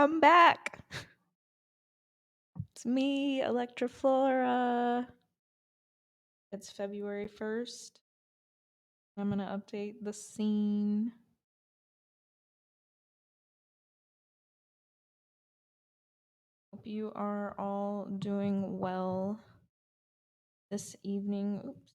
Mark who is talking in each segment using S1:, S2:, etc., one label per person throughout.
S1: I'm back. It's me, Electroflora. It's February 1st. I'm going to update the scene. Hope you are all doing well this evening. Oops.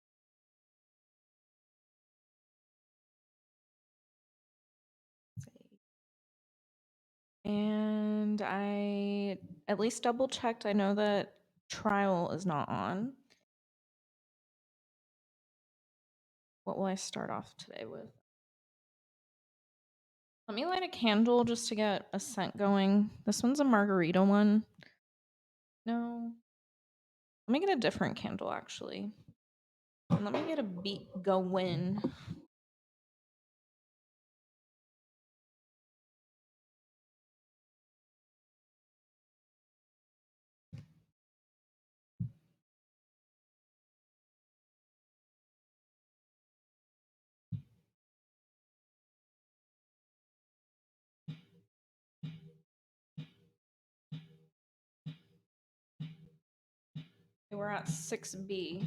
S1: And I at least double checked. I know that trial is not on. What will I start off today with? Let me light a candle just to get a scent going. This one's a margarita one. No. Let me get a different candle actually. And let me get a beat going. We're at 6B.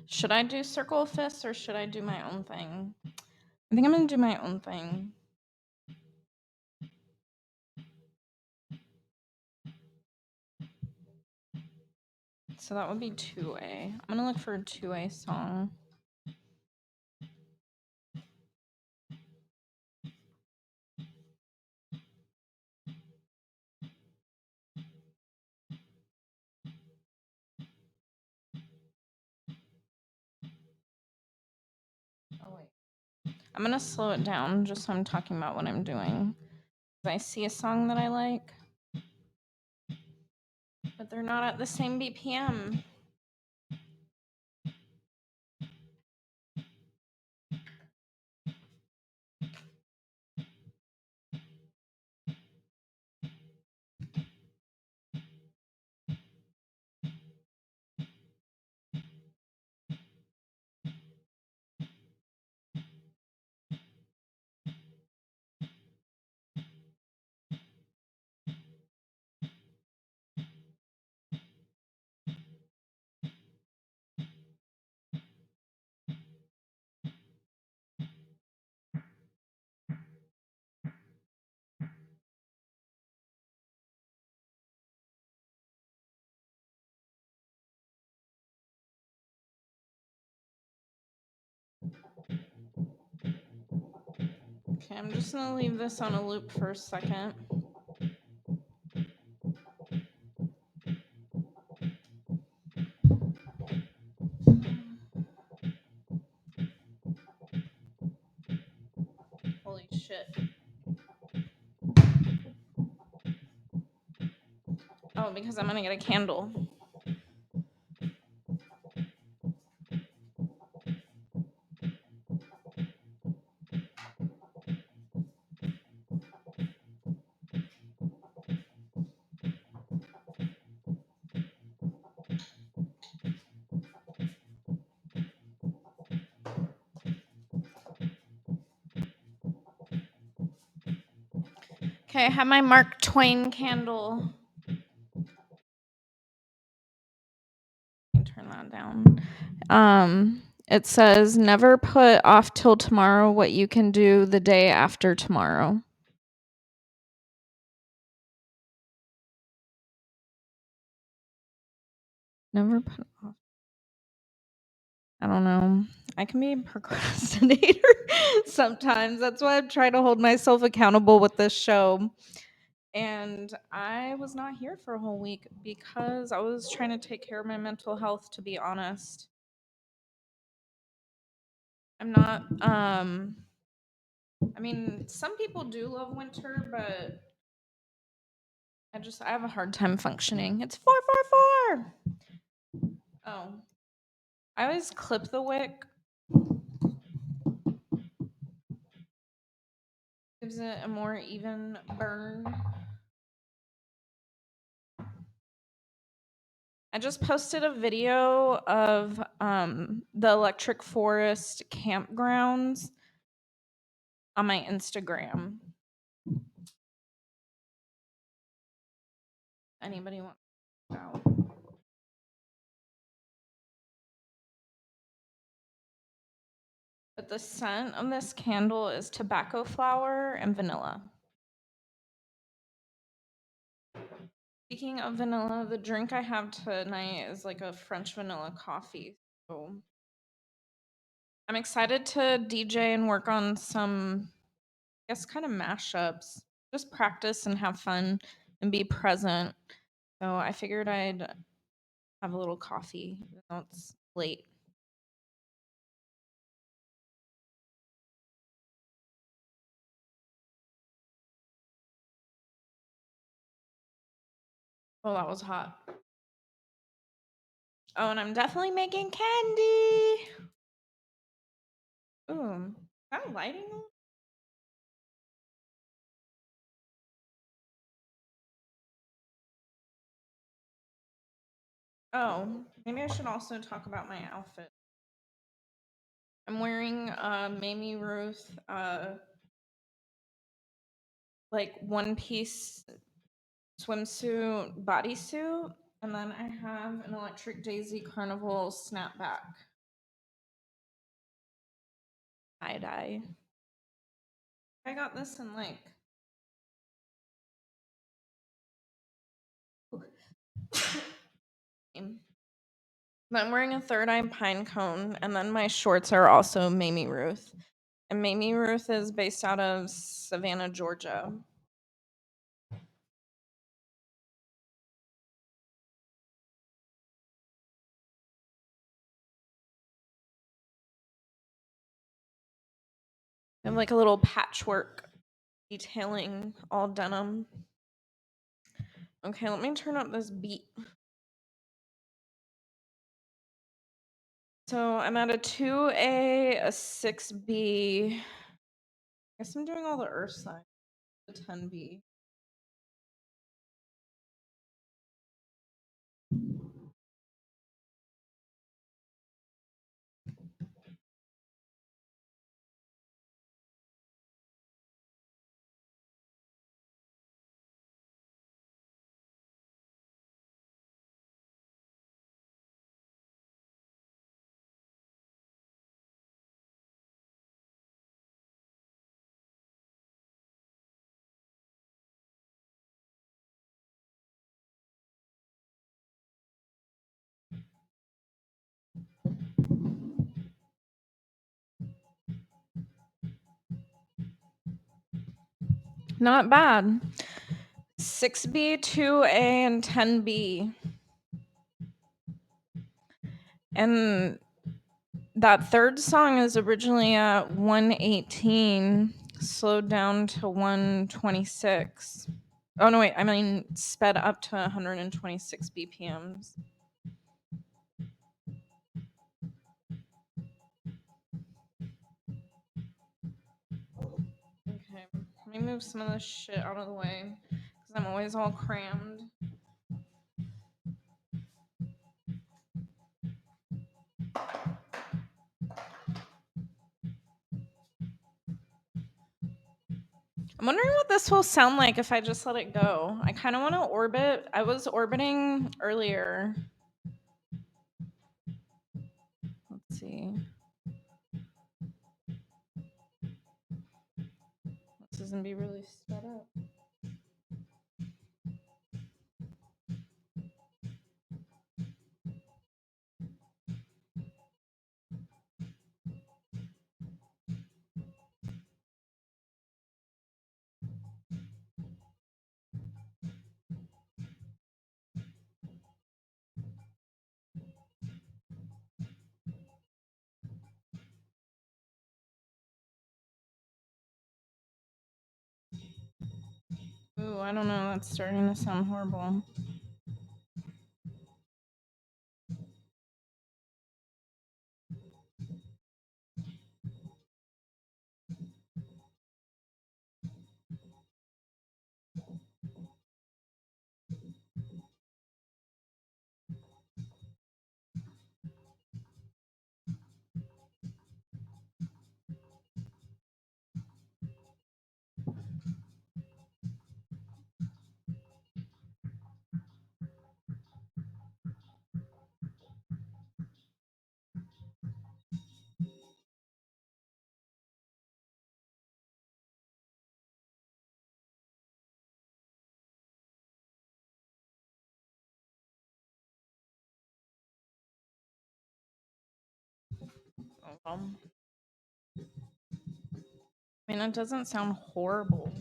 S1: Should I do Circle of Fists or should I do my own thing? I think I'm going to do my own thing. So that would be 2A. I'm going to look for a 2A song. Oh, wait. I'm going to slow it down just so I'm talking about what I'm doing. I see a song that I like, but they're not at the same BPM. Okay, I'm just going to leave this on a loop for a second. Holy shit. Oh, because I'm going to get a candle. Okay, I have my Mark Twain candle. Let me turn that down. It says, never put off till tomorrow what you can do the day after tomorrow. Never put off. I don't know. I can be a procrastinator sometimes. That's why I try to hold myself accountable with this show. And I was not here for a whole week because I was trying to take care of my mental health, to be honest. I'm not, I mean, some people do love winter, but I have a hard time functioning. It's 444. Oh. I always clip the wick. Gives it a more even burn. I just posted a video of the Electric Forest campgrounds on my Instagram. Anybody want to check it out? But the scent of this candle is tobacco flower and vanilla. Speaking of vanilla, the drink I have tonight is like a French vanilla coffee. So I'm excited to DJ and work on some, I guess, kind of mashups. Just practice and have fun and be present. So I figured I'd have a little coffee, even though it's late. Oh, that was hot. Oh, and I'm definitely making candy. Ooh, is that lighting? Oh, maybe I should also talk about my outfit. I'm wearing a Mamie Ruth like one piece swimsuit bodysuit, and then I have an Electric Daisy Carnival snapback tie dye. I got this in like I'm wearing a Third Eye pine cone, and then my shorts are also Mamie Ruth. And Mamie Ruth is based out of Savannah, Georgia. I have like a little patchwork detailing all denim. Okay, let me turn up this beat. So I'm at a 2A, a 6B. I guess I'm doing all the earth signs. The 10B. Not bad. 6B, 2A, and 10B. And that third song is originally at 118, slowed down to 126. Oh, no, wait. I mean, sped up to 126 BPMs. Okay. Let me move some of this shit out of the way because I'm always all crammed. I'm wondering what this will sound like if I just let it go. I kind of want to orbit. I was orbiting earlier. Let's see. This doesn't be really sped up. Ooh, I don't know. That's starting to sound horrible. well, I mean, it doesn't sound horrible.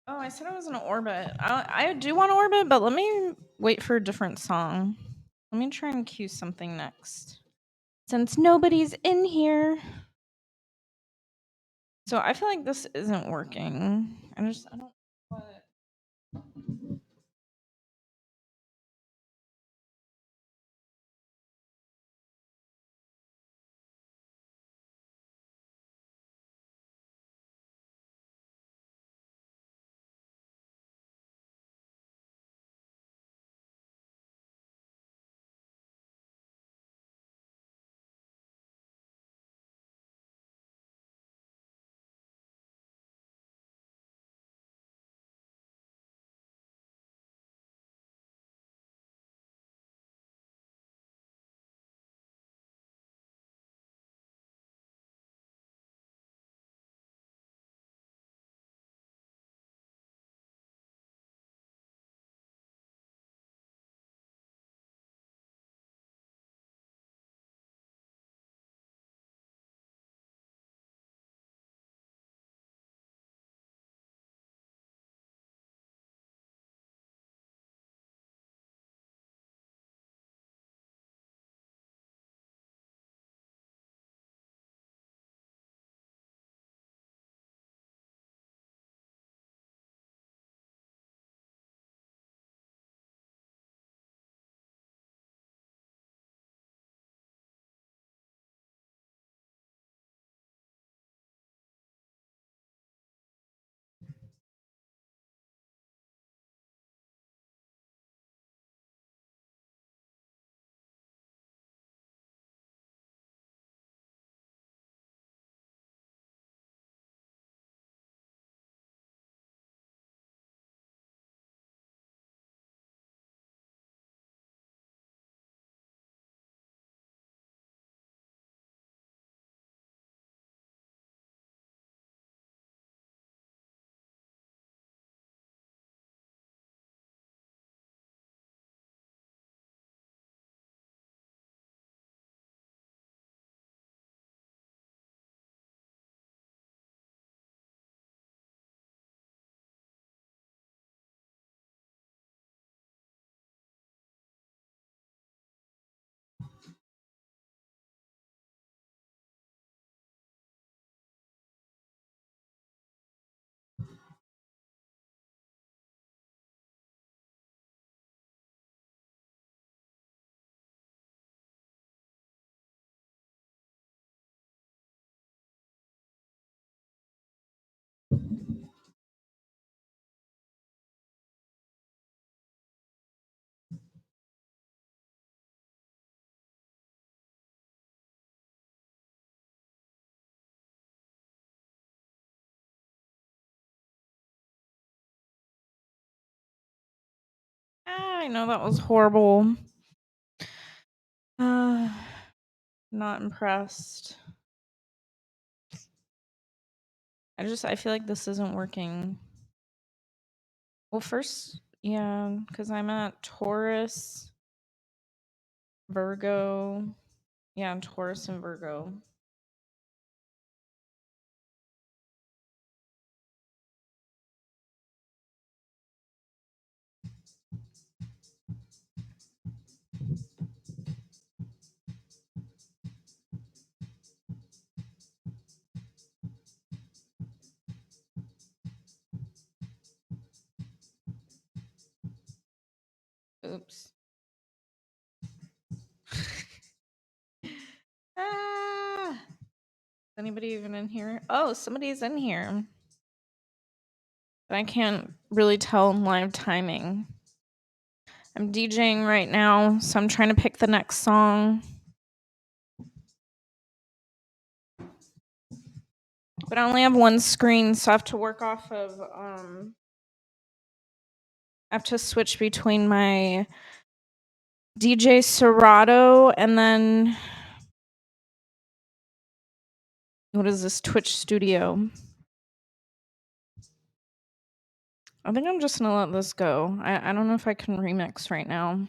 S1: Oh, I said I was in orbit. I do want orbit, but let me wait for a different song. Let me try and cue something next. Since nobody's in here. So I feel like this isn't working. I don't what. I know that was horrible. Uh, not impressed. I feel like this isn't working. Well, first, yeah, because I'm at Taurus, Virgo. Yeah, Taurus and Virgo. Oops. Ah! Is anybody even in here? Oh, somebody's in here. But I can't really tell live timing. I'm DJing right now, so I'm trying to pick the next song. But I only have one screen, so I have to work off of I have to switch between my DJ Serato and then what is this? Twitch Studio. I think I'm just gonna let this go. I don't know if I can remix right now.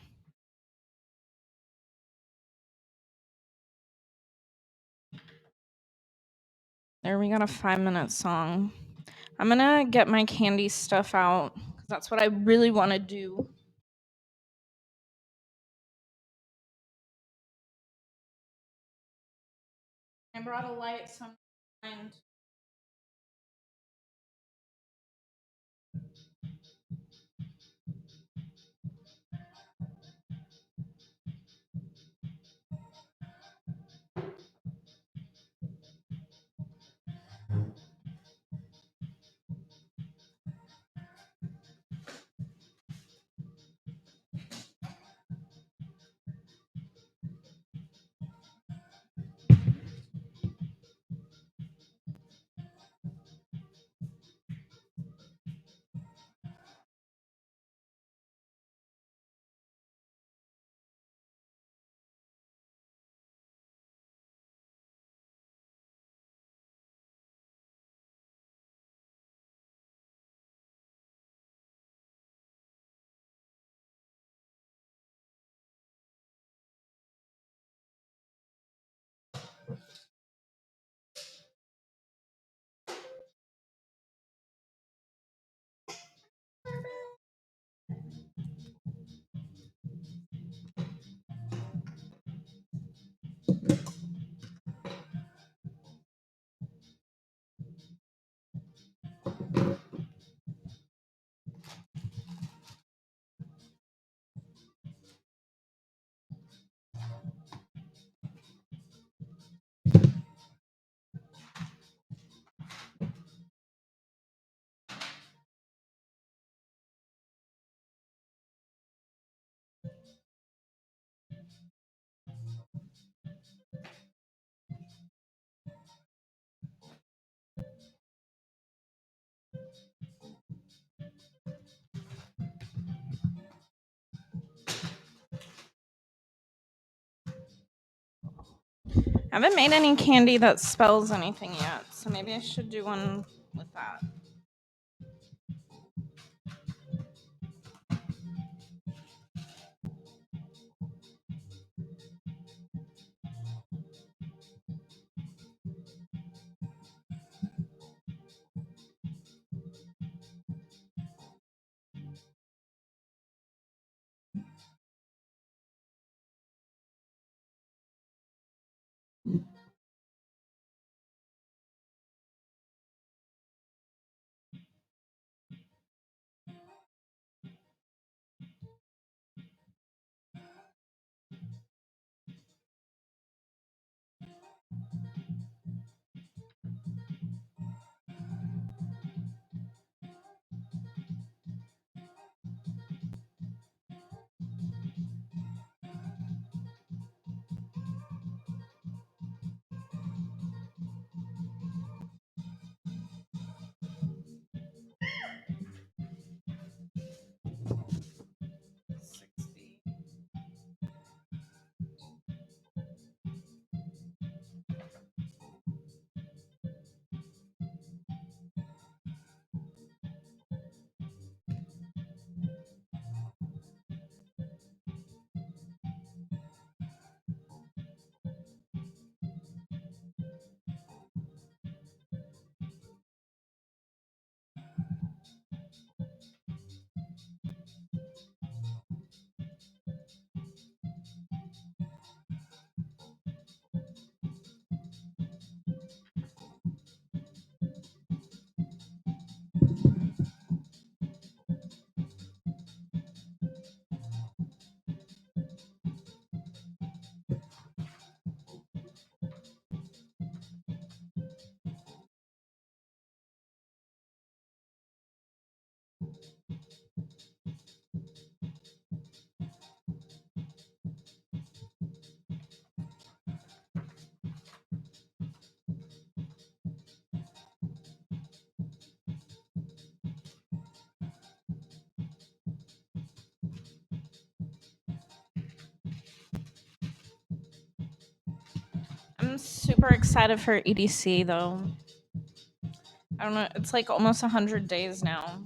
S1: There, we got a 5-minute song. I'm gonna get my candy stuff out, 'cause that's what I really want to do. I brought a light, so I'm I haven't made any candy that spells anything yet, so maybe I should do one with that. I'm super excited for EDC though. I don't know, it's like almost 100 days now.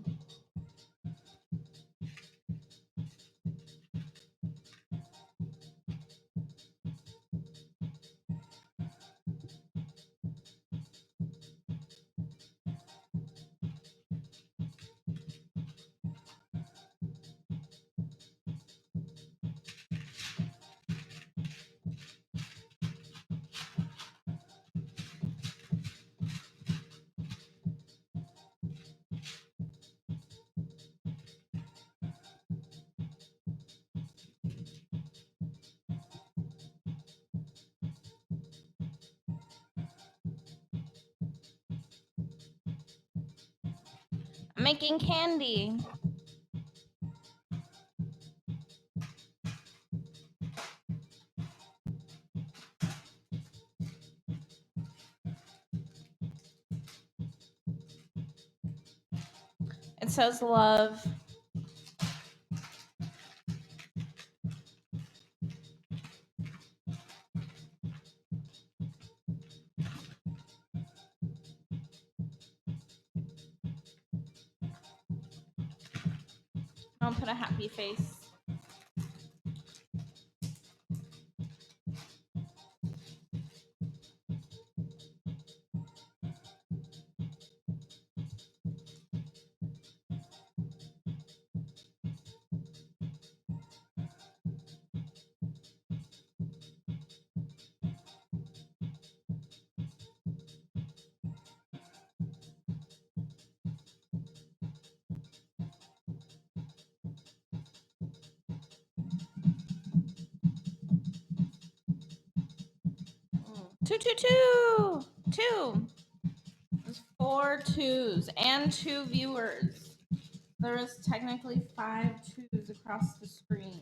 S1: making candy. It says love. I'll put a happy face. Two. There's 4 twos and 2 viewers. There is technically 5 twos across the screen.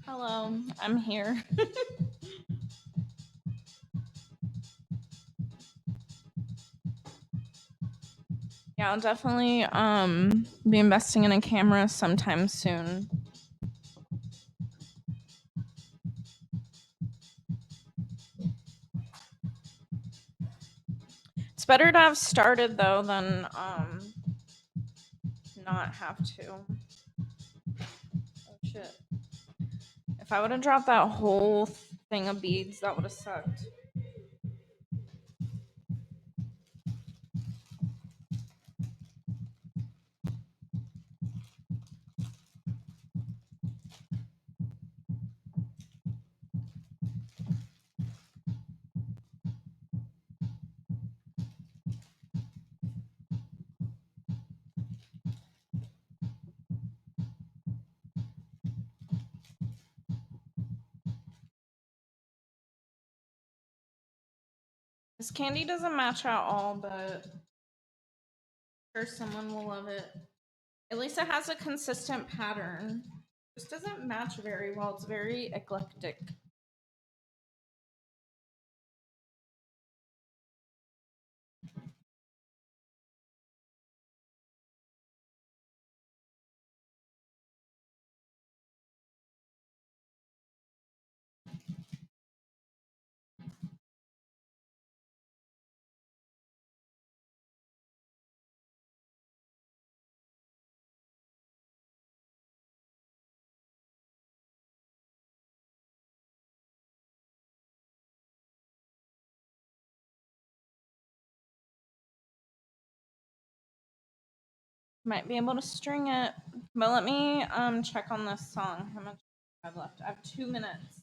S1: Hello, I'm here. Yeah, I'll definitely be investing in a camera sometime soon. It's better to have started though than not have to. Oh shit. If I would have dropped that whole thing of beads, that would have sucked. This candy doesn't match at all, but I'm sure someone will love it. At least it has a consistent pattern. This doesn't match very well. It's very eclectic. Might be able to string it. But let me check on this song. How much I have left? I have 2 minutes.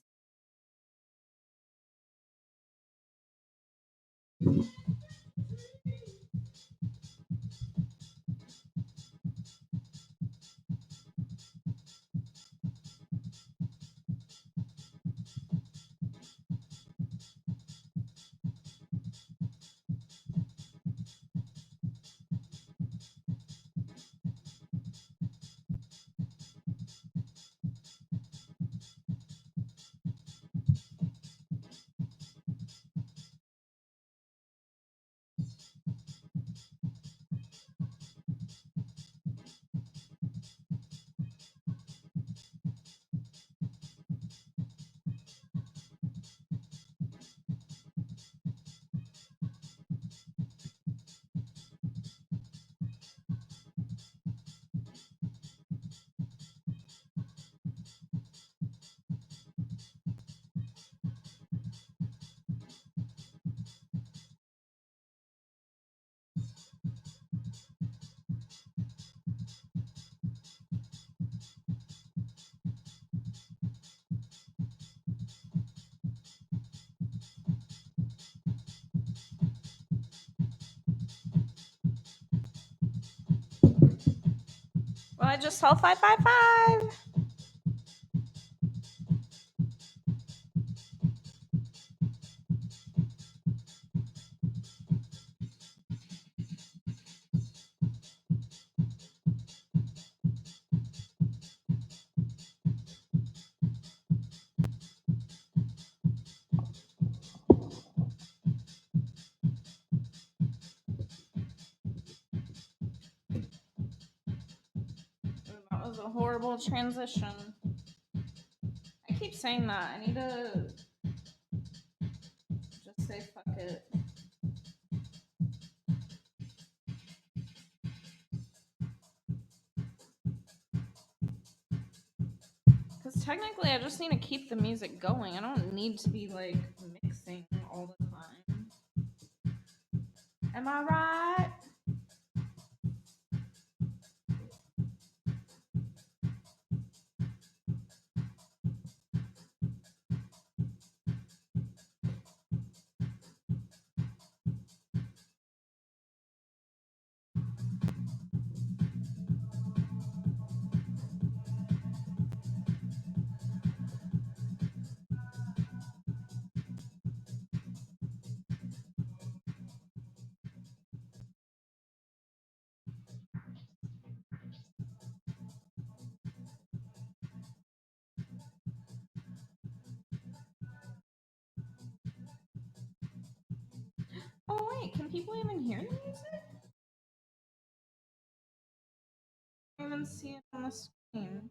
S1: Well, I just saw 555. That was a horrible transition. I keep saying that. I need to just say fuck it. Because technically, I just need to keep the music going. I don't need to be like mixing all the time. Am I right? Oh wait, can people even hear the music? I don't even see it on the screen.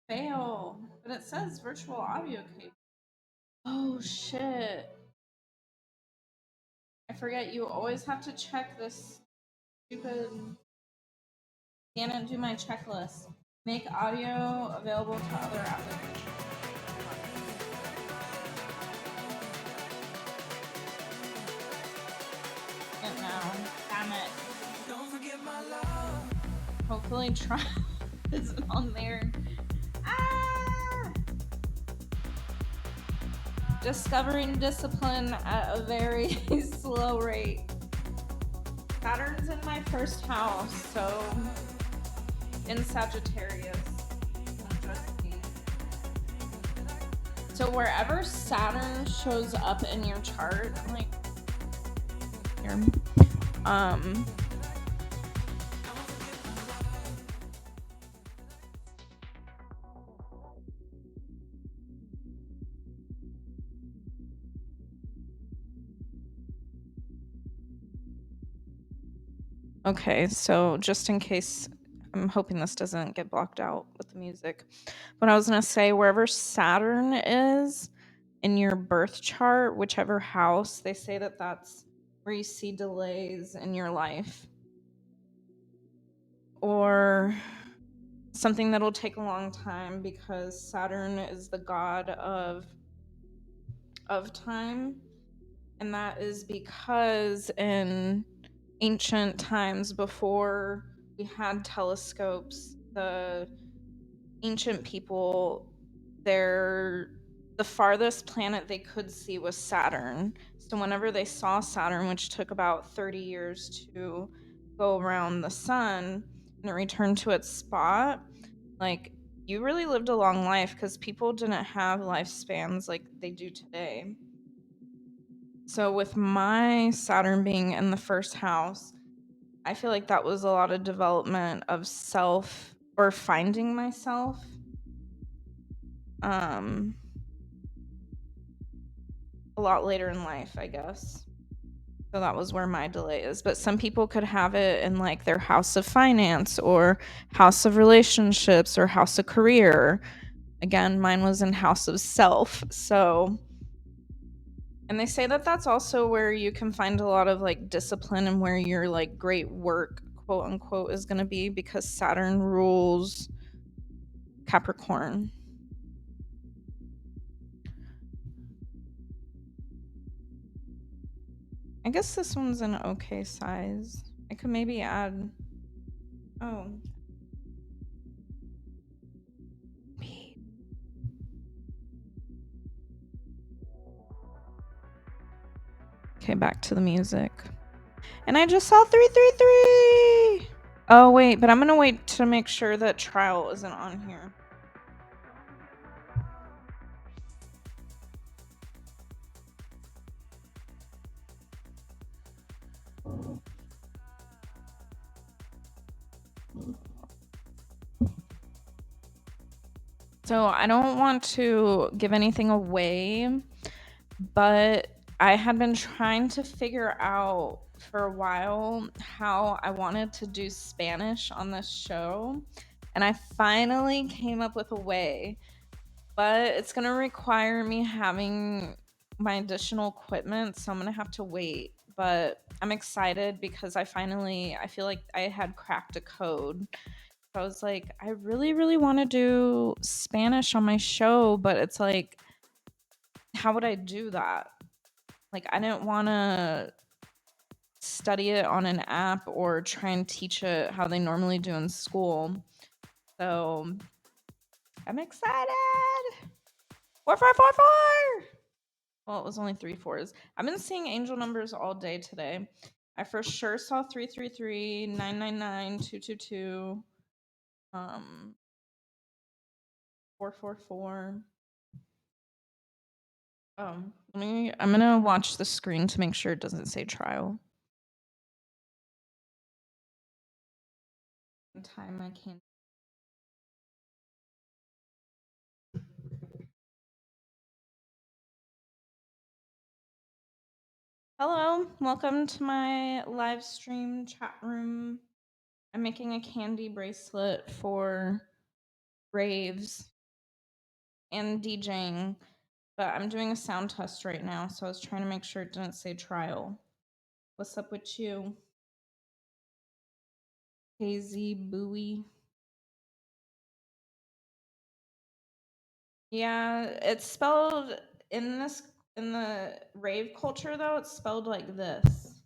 S1: Fail. But it says virtual audio cable. Oh shit. I forget you always have to check this stupid scan and do my checklist. Make audio available to other applications. It now. Damn it. Don't forget my love. Hopefully try isn't on there. Ah! Discovering discipline at a very slow rate. Saturn's in my first house, so in Sagittarius. So wherever Saturn shows up in your chart, like here, um, okay, so just in case, I'm hoping this doesn't get blocked out with the music. But I was gonna say, wherever Saturn is in your birth chart, whichever house, they say that that's where you see delays in your life, or something that'll take a long time, because Saturn is the god of time, and that is because in ancient times, before we had telescopes, the ancient people, their the farthest planet they could see was Saturn. So whenever they saw Saturn, which took about 30 years to go around the sun and it returned to its spot, like, you really lived a long life, because people didn't have lifespans like they do today. So with my Saturn being in the first house, I feel like that was a lot of development of self, or finding myself. Um a lot later in life, I guess. So that was where my delay is. But some people could have it in like their house of finance, or house of relationships, or house of career. Again, mine was in house of self. So, and they say that that's also where you can find a lot of like discipline, and where your like great work, quote unquote, is going to be, because Saturn rules Capricorn. I guess this one's an okay size. I could maybe add. Oh. Okay, back to the music. And I just saw 333. Oh, wait, but I'm going to wait to make sure that trial isn't on here. So I don't want to give anything away, but I had been trying to figure out for a while how I wanted to do Spanish on this show. And I finally came up with a way, but it's going to require me having my additional equipment. So I'm going to have to wait. But I'm excited, because I feel like I had cracked a code. I was like, I really, really want to do Spanish on my show, but it's like, how would I do that? Like, I didn't want to study it on an app or try and teach it how they normally do in school. So I'm excited. 4444. Well, it was only 3 4s. I've been seeing angel numbers all day today. I for sure saw 333, 999, 222, 444. I'm gonna watch the screen to make sure it doesn't say trial. Time I can't. Hello, welcome to my live stream chat room. I'm making a candy bracelet for raves and DJing, but I'm doing a sound test right now, so I was trying to make sure it didn't say trial. What's up with you? Hazy Bowie. Yeah, it's spelled in the rave culture though, it's spelled like this.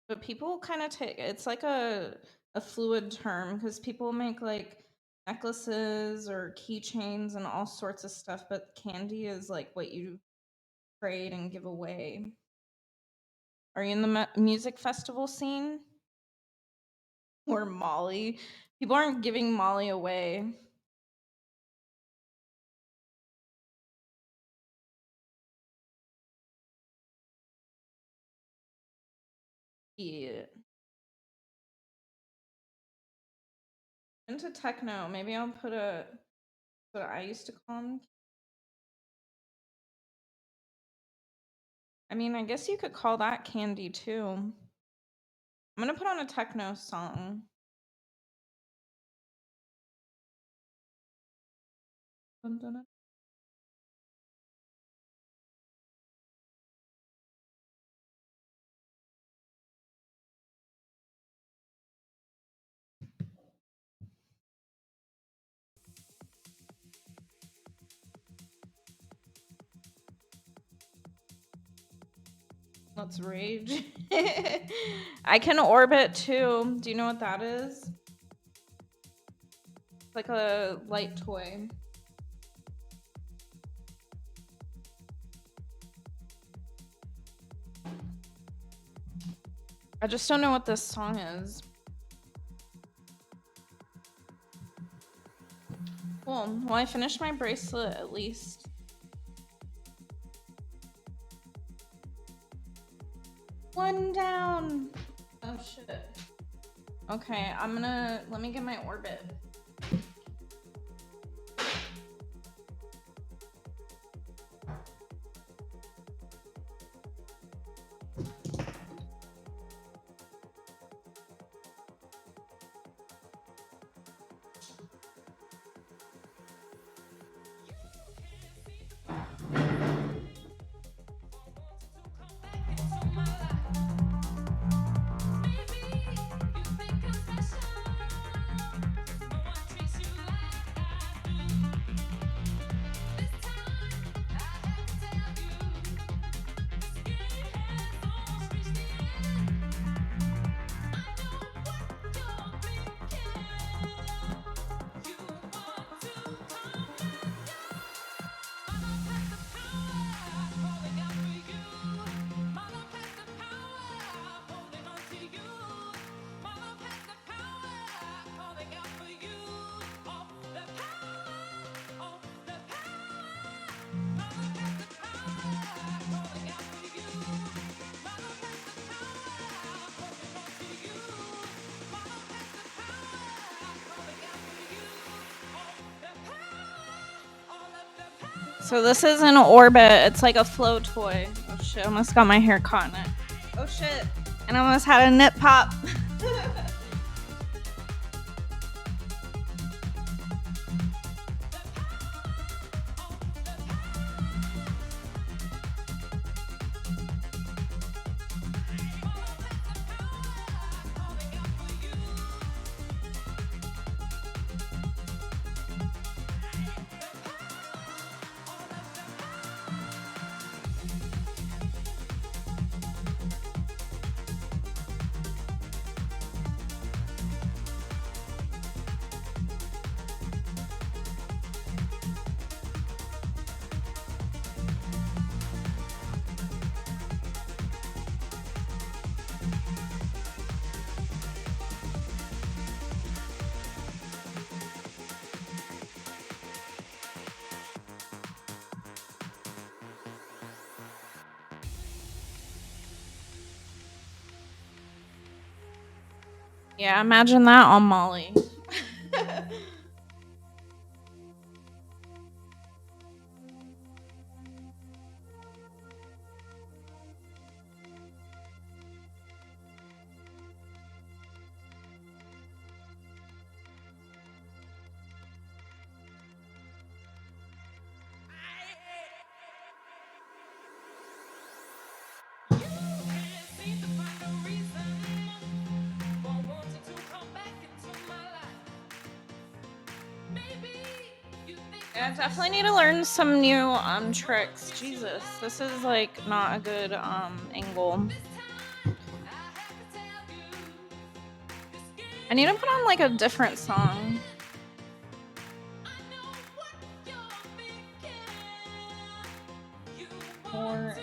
S1: But people kind of take it's like a fluid term, because people make like necklaces or keychains and all sorts of stuff, but candy is like what you trade and give away. Are you in the music festival scene? Or Molly. People aren't giving Molly away. Yeah. Into techno. Maybe I'll put what I used to call them. I mean, I guess you could call that candy too. I'm gonna put on a techno song. Dun, dun, dun. Let's rage. I can orbit too. Do you know what that is? It's like a light toy. I just don't know what this song is. Cool. Well, I finished my bracelet at least. One down. Oh shit. Okay, let me get my orbit. So this is an orbit. It's like a flow toy. Oh shit, I almost got my hair caught in it. Oh shit. And I almost had a nip pop. Yeah, imagine that on Molly. Yeah, I definitely need to learn some new tricks. Jesus, this is like not a good angle. I need to put on like a different song. Or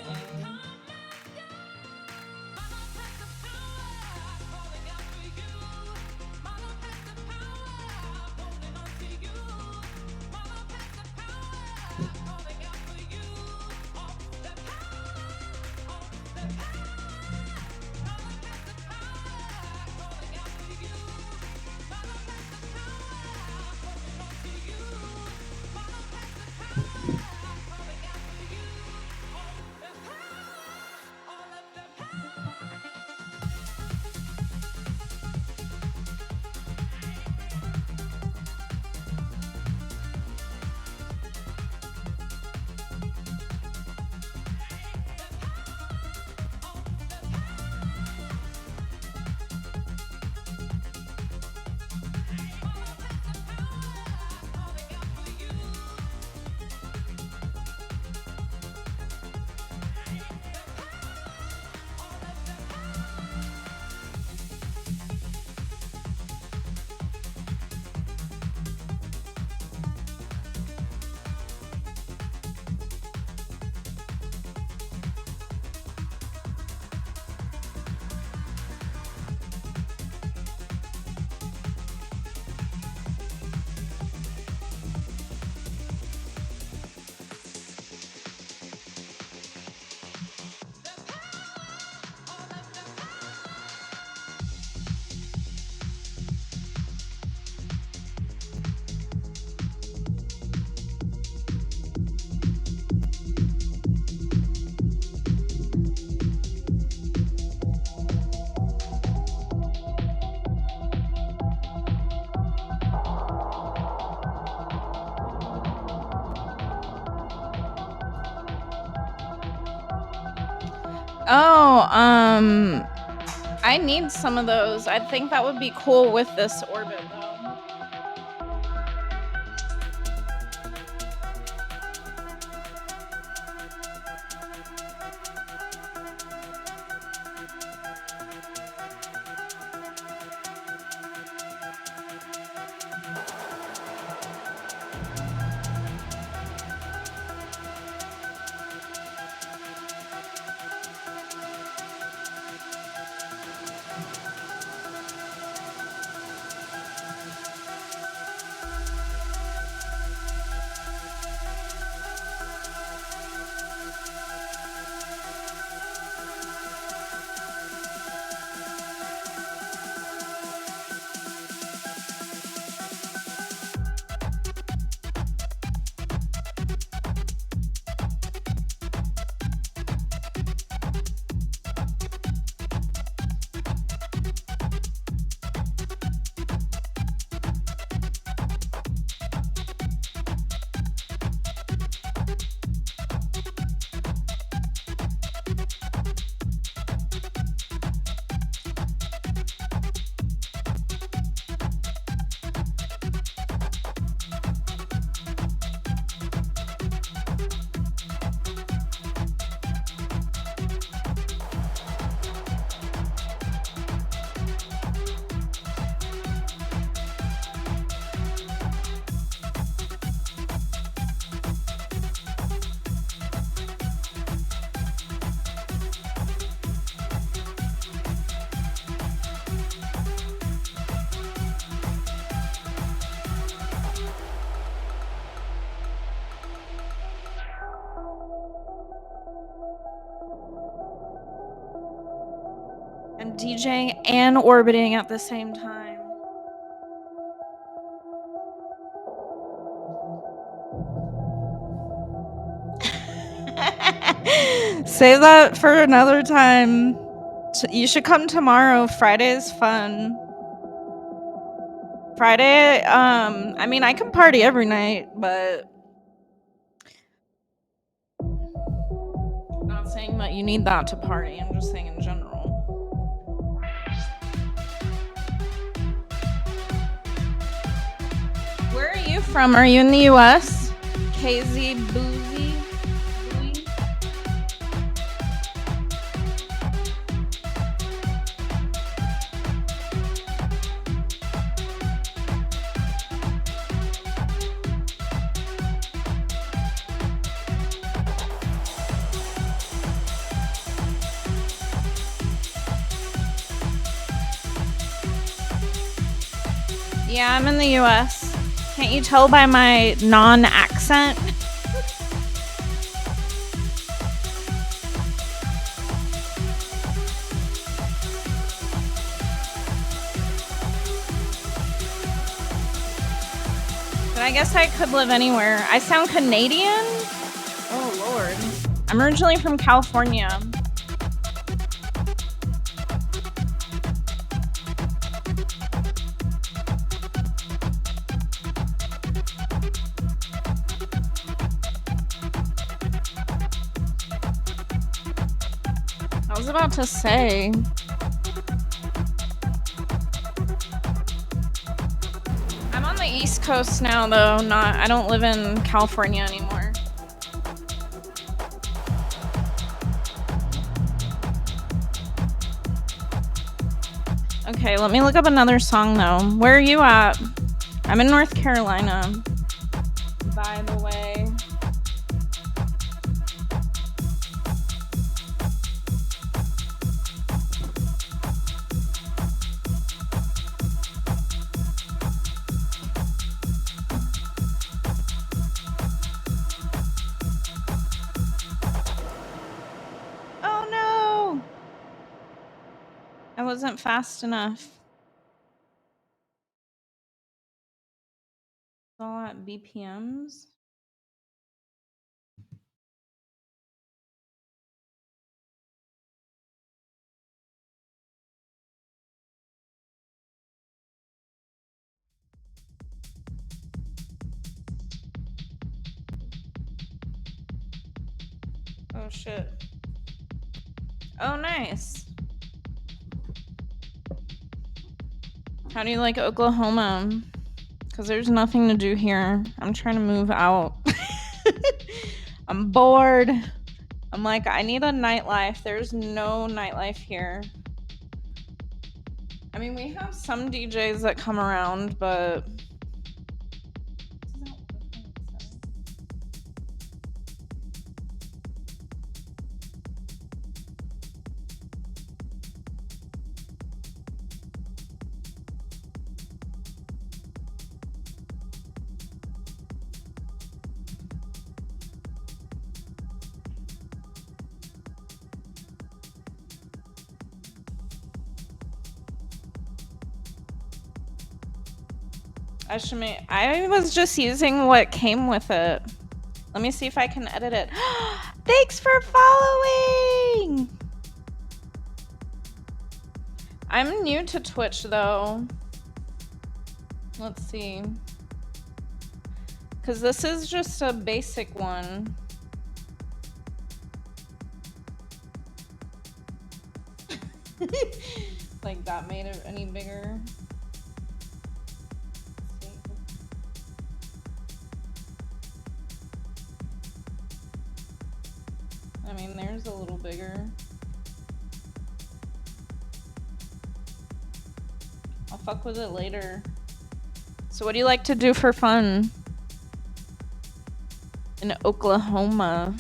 S1: Oh, I need some of those. I think that would be cool with this orbit, though. I'm DJing and orbiting at the same time. Save that for another time. You should come tomorrow. Friday is fun. Friday, I mean, I can party every night, but I'm not saying that you need that to party. I'm just saying in general. Where are you from? Are you in the US? KZ Boozy? Booey? Yeah, I'm in the US. Can't you tell by my non-accent? But I guess I could live anywhere. I sound Canadian? Oh, Lord. I'm originally from California. I was about to say. I'm on the East Coast now, though. I don't live in California anymore. Okay, let me look up another song, though. Where are you at? I'm in North Carolina, by the way. Oh no! I wasn't fast enough. It's all at BPMs. Oh shit. Oh, nice. How do you like Oklahoma? Because there's nothing to do here. I'm trying to move out. I'm bored. I'm like, I need a nightlife. There's no nightlife here. I mean, we have some DJs that come around, but... I was just using what came with it. Let me see if I can edit it. Thanks for following! I'm new to Twitch, though. Let's see. Because this is just a basic one. Like, that made it any bigger. I mean, there's a little bigger. I'll fuck with it later. So what do you like to do for fun in Oklahoma?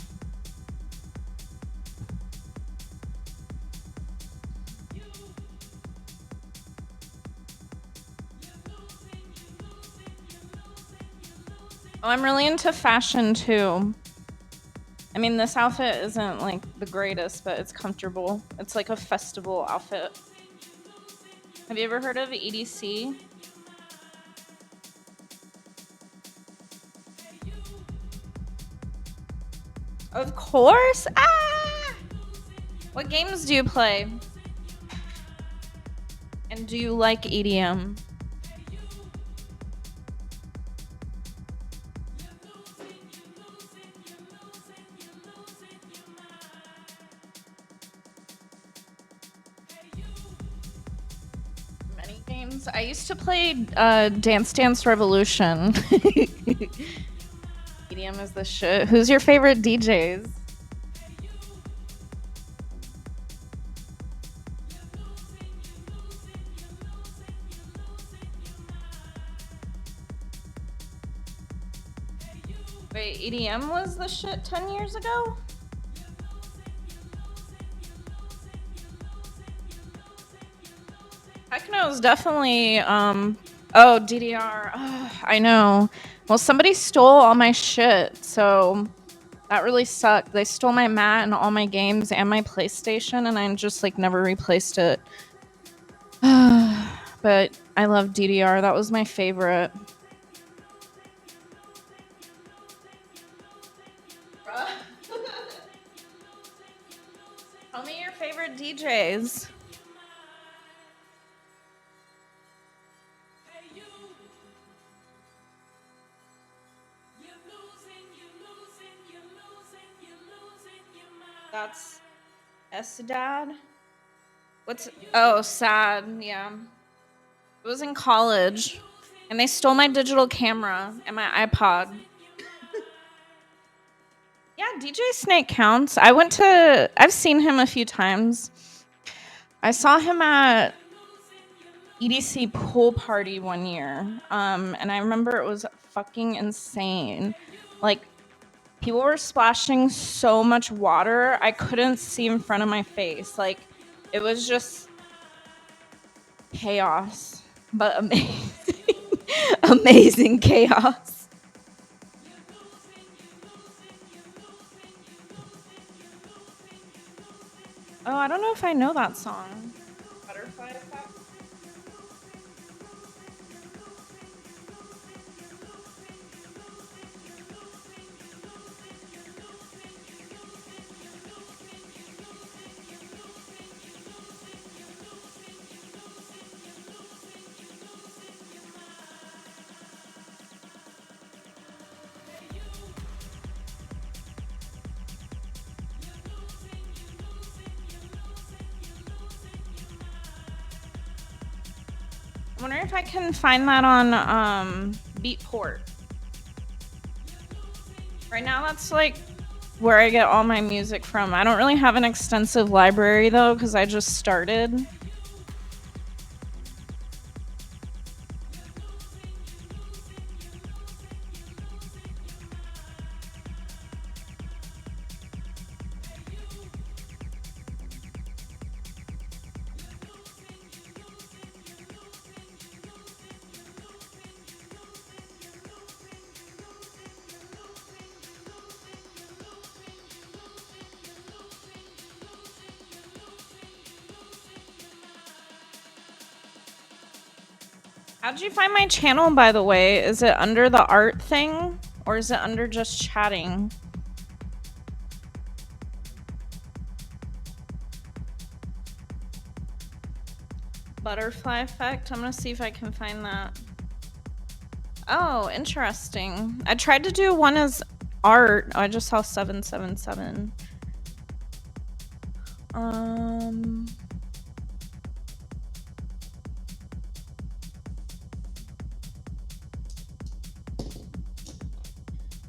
S1: Oh, I'm really into fashion too. I mean, this outfit isn't like the greatest, but it's comfortable. It's like a festival outfit. Have you ever heard of EDC? Of course. Ah! What games do you play? And do you like EDM? Many games. I used to play Dance Dance Revolution. EDM is the shit. Who's your favorite DJs? Wait, EDM was the shit 10 years ago? Techno's definitely, oh, DDR. Ugh, I know. Well, somebody stole all my shit, so that really sucked. They stole my mat and all my games and my PlayStation, and I just, like, never replaced it. But I love DDR. That was my favorite. Tell me your favorite DJs. That's S-Dad. Oh, sad, yeah. It was in college, and they stole my digital camera and my iPod. Yeah, DJ Snake counts. I've seen him a few times. I saw him at EDC pool party one year, and I remember it was fucking insane. Like, people were splashing so much water, I couldn't see in front of my face. Like, it was just chaos, but amazing. Amazing chaos. Oh, I don't know if I know that song. Butterfly Effect? I wonder if I can find that on Beatport. Right now, that's like where I get all my music from. I don't really have an extensive library though, because I just started. How'd you find my channel, by the way? Is it under the art thing, or is it under just chatting? Butterfly effect? I'm gonna see if I can find that. Oh, interesting. I tried to do one as art. Oh, I just saw 777.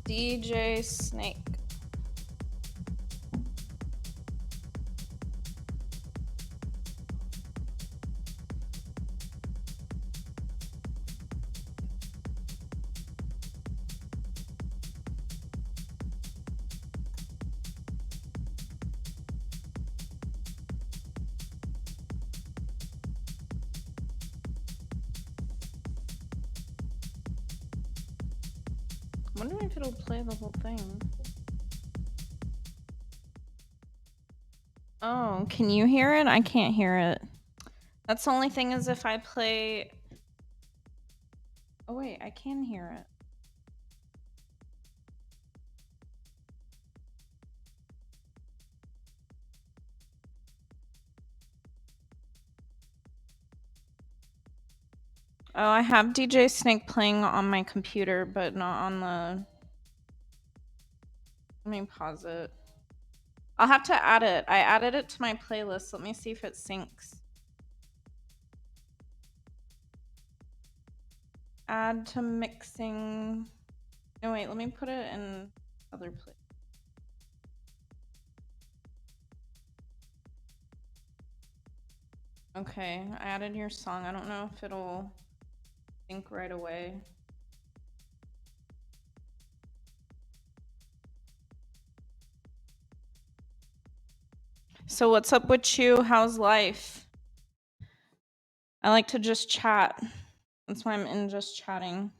S1: DJ Snake. I wonder if it'll play the whole thing. Oh, can you hear it? I can't hear it. That's the only thing is if I play... Oh wait, I can hear it. Oh, I have DJ Snake playing on my computer, but not on the... Let me pause it. I'll have to add it. I added it to my playlist. Let me see if it syncs. Add to mixing. No, wait, let me put it in other place. Okay, I added your song. I don't know if it'll sync right away. So what's up with you? How's life? I like to just chat. That's why I'm in just chatting.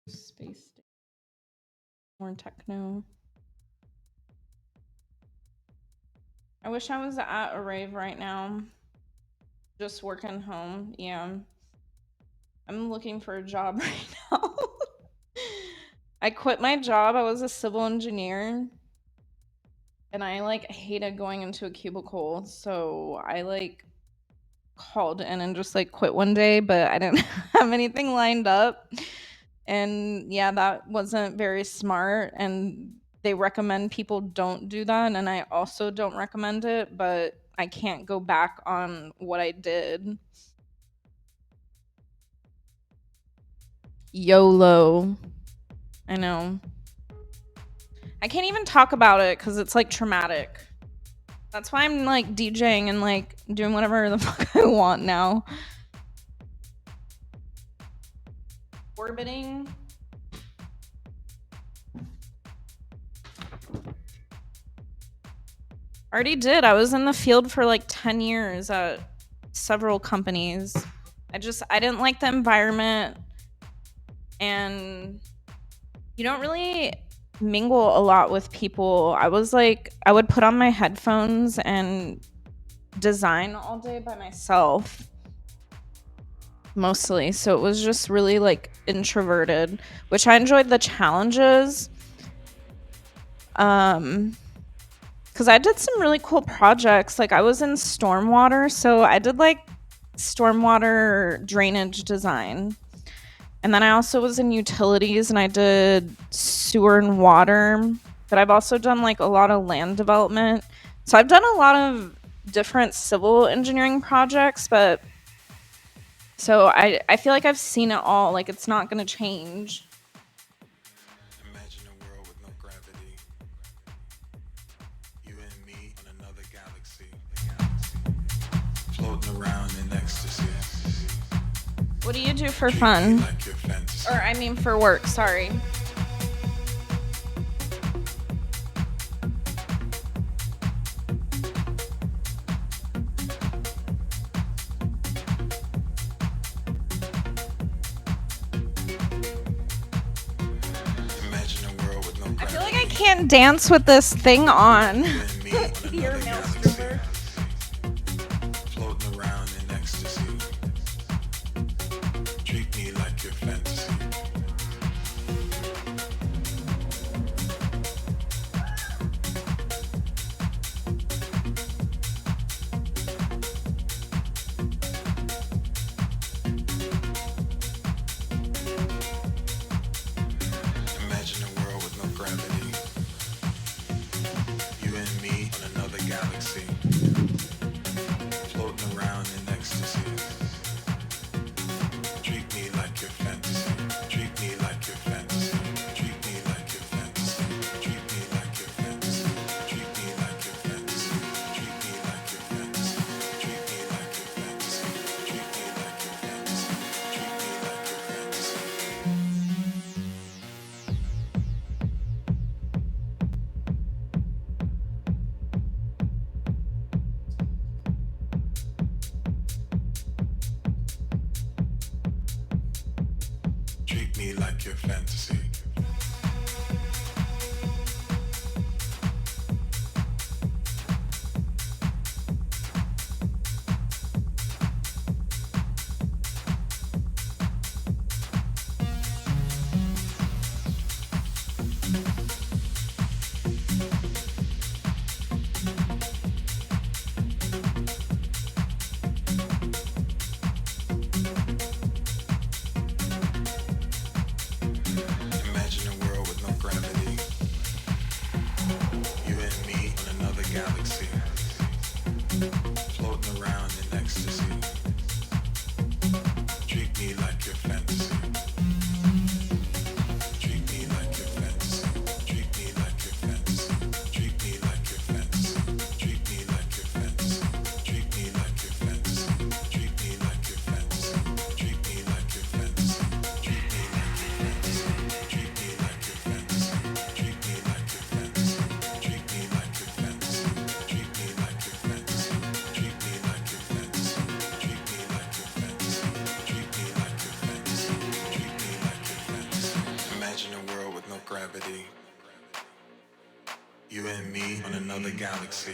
S1: Space. More techno. I wish I was at a rave right now. Just working home. Yeah. I'm looking for a job right now. I quit my job. I was a civil engineer. And I like hated going into a cubicle. So I like called in and just like quit one day, but I didn't have anything lined up. And yeah, that wasn't very smart. And they recommend people don't do that. And I also don't recommend it, but I can't go back on what I did. YOLO. I know. I can't even talk about it because it's like traumatic. That's why I'm like DJing and like doing whatever the fuck I want now. Orbiting. Already did. I was in the field for like 10 years at several companies. I didn't like the environment, and you don't really mingle a lot with people. I would put on my headphones and design all day by myself mostly. So it was just really like introverted, which I enjoyed the challenges. Because I did some really cool projects. Like I was in stormwater, so I did like stormwater drainage design. And then I also was in utilities and I did sewer and water, but I've also done like a lot of land development. So I've done a lot of different civil engineering projects, but so I feel like I've seen it all. Like it's not going to change.
S2: Imagine a world with no gravity. You and me on another galaxy. Floating around in ecstasy.
S1: What do you do for
S2: Treat me
S1: fun?
S2: like your fantasy.
S1: Or I mean for work, sorry.
S2: Imagine a world with no
S1: I feel like
S2: gravity.
S1: I can't dance with this thing on.
S2: You and me on
S1: Your
S2: another
S1: male
S2: galaxy.
S1: stripper.
S2: Floating around in ecstasy. Treat me like your fantasy. Imagine a world with no gravity. You and me on another galaxy. Floating around in ecstasy. Treat me like your fantasy. Treat me like your fantasy. Treat me like your fantasy. Treat me like your fantasy. Treat me like your fantasy. Treat me like your fantasy. Treat me like your fantasy. Treat me like your fantasy. Treat me like your fantasy. Treat me like your fantasy. Imagine a world with no gravity. You and me on another galaxy. Floating around in ecstasy. Treat me like your fantasy. Treat me like your fantasy. Treat me like your fantasy. Treat me like your fantasy. Treat me like your fantasy. Treat me like your fantasy. Treat me like your fantasy. Treat me like your fantasy. Treat me like your fantasy. Treat me like your fantasy. Treat me like your fantasy. Treat me like your fantasy. Treat me like your fantasy. Treat me like your fantasy. Treat me like your fantasy. Treat me like your fantasy. Treat me like your fantasy. Imagine a world with no gravity. You and me on another galaxy.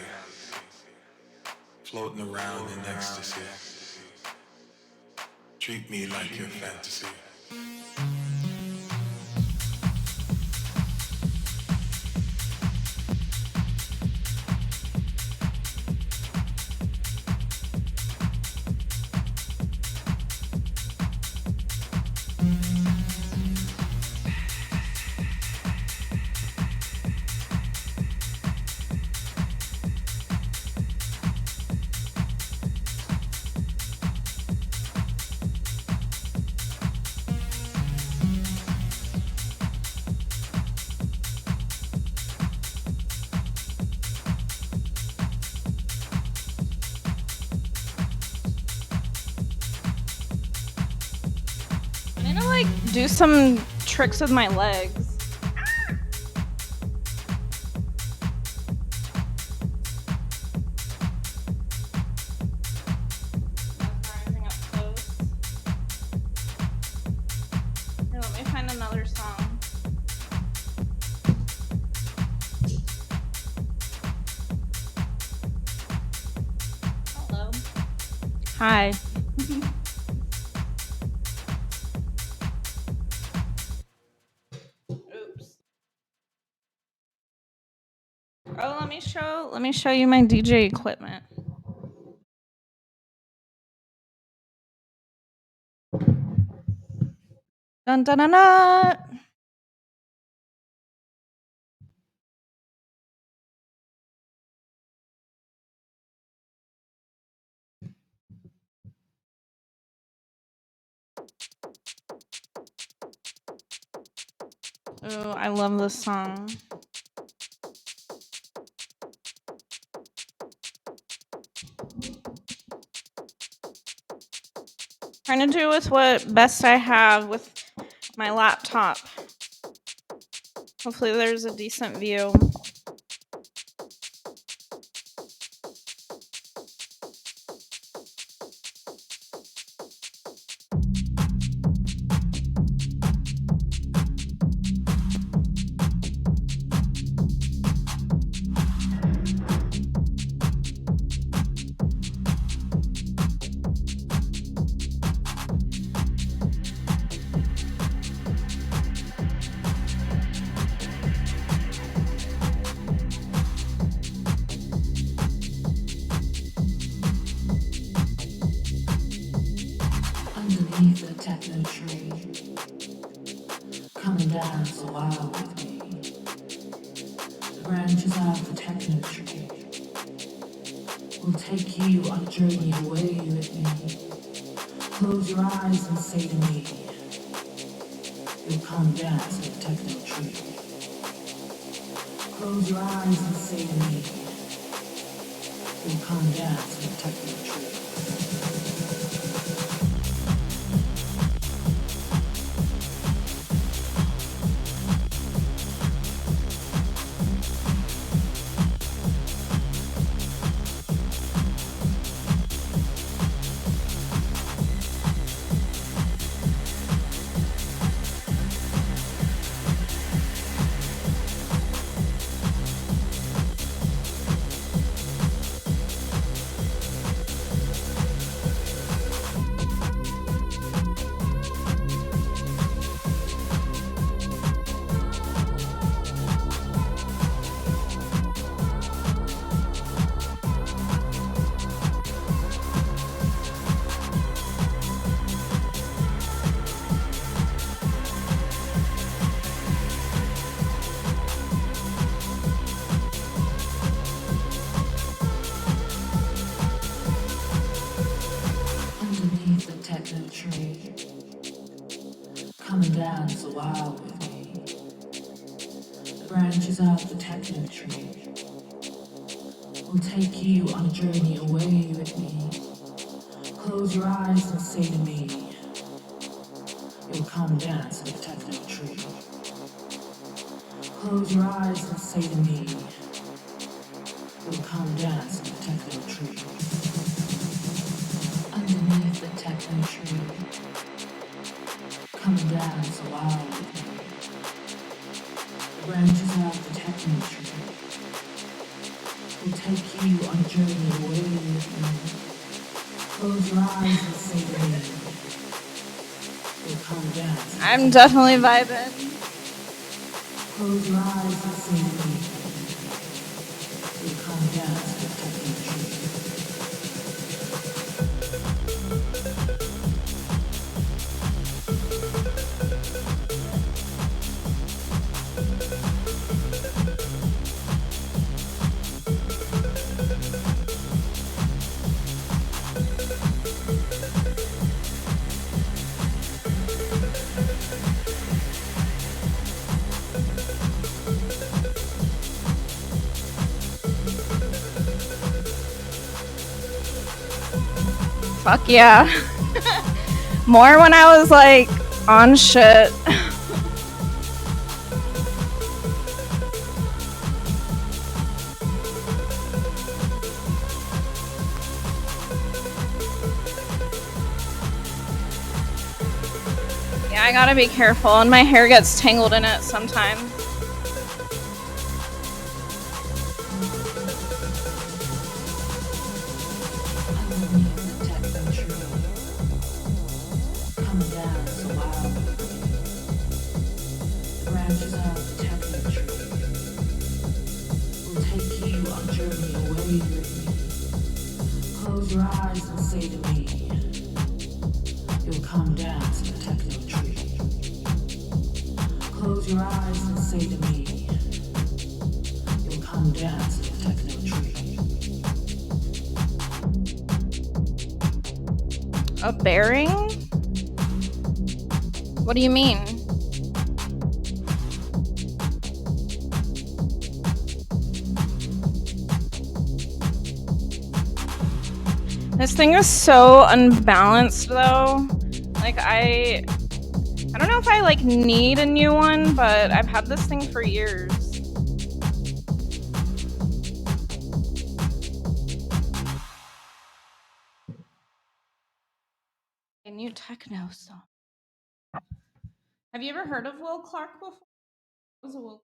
S2: Floating around in ecstasy. Treat me like your fantasy.
S1: I need to like do some tricks with my legs. Rising up close. Here, let me find another song. Hello. Hi. Oops. Oh, let me show you my DJ equipment. Dun dun dun dun. Oh, I love this song. Trying to do with what best I have with my laptop. Hopefully there's a decent view.
S3: Underneath the techno tree, come and dance a while with me. The branches of the techno tree will take you on a journey away with me. Close your eyes and say to me, you'll come dance with the techno tree. Close your eyes and say to me, you'll come dance with the techno tree. Underneath the techno tree, come and dance a while with me. The branches of the techno tree will take you on a journey away with me. Close your eyes and say to me, you'll come dance in the techno tree. Close your eyes and say to me, you'll come dance in the techno tree. Underneath the techno tree, come and dance a while with me. The branches of the techno tree will take you on a journey away with me. Close your eyes and say to me, you'll come dance.
S1: I'm definitely vibing.
S3: Close your eyes and say to me, you'll come dance with the techno tree.
S1: Fuck yeah. More when I was like on shit. Yeah, I gotta be careful, and my hair gets tangled in it sometimes.
S3: Underneath the techno tree, come and dance a while with me. The branches of the techno tree will take you on a journey away with me. Close your eyes and say to me, you'll come dance in the techno tree.
S1: A bearing? What do you mean? This thing is so unbalanced though. Like I don't know if I like need a new one, but I've had this thing for years. A new techno song. Have you ever heard of Will Clark before? What was a Will?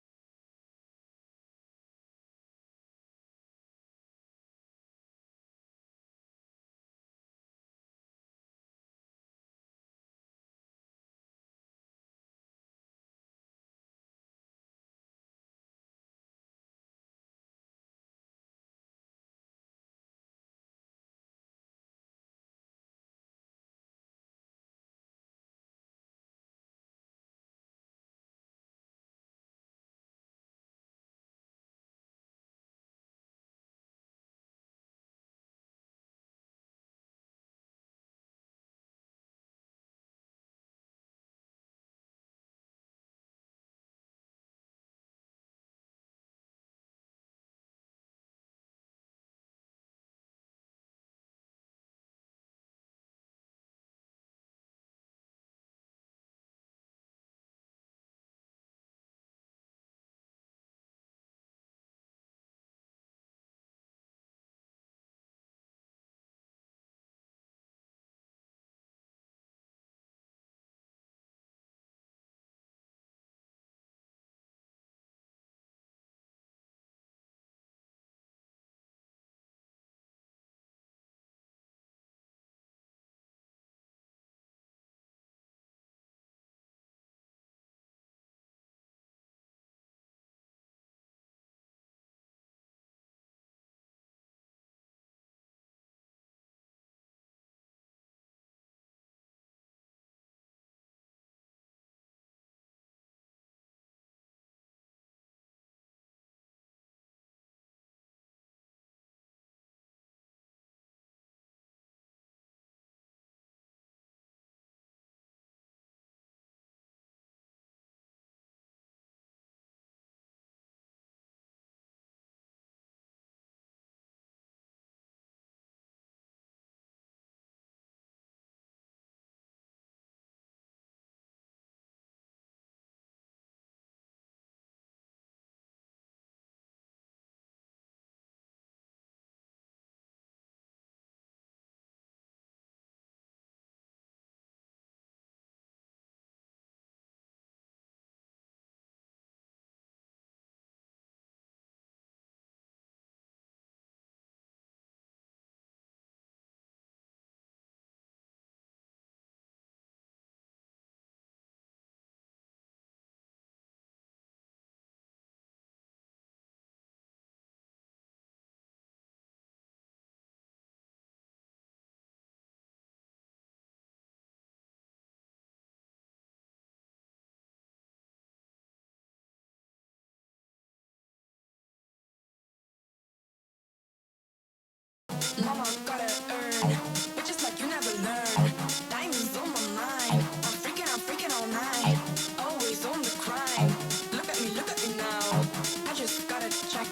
S4: Mama gotta earn, bitches like you never learn. Diamonds on my mind, I'm freaking all night. Always on the grind. Look at me now. I just gotta check.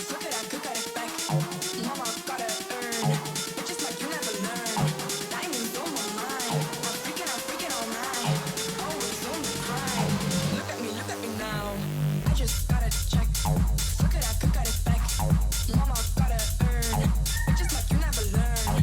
S4: Look at that, cook at it back. Mama gotta earn, bitches like you never learn. Diamonds on my mind, I'm freaking all night. Always on the grind. Look at me now. I just gotta check. Look at that, cook at it back. Mama gotta earn. Just like you never learn.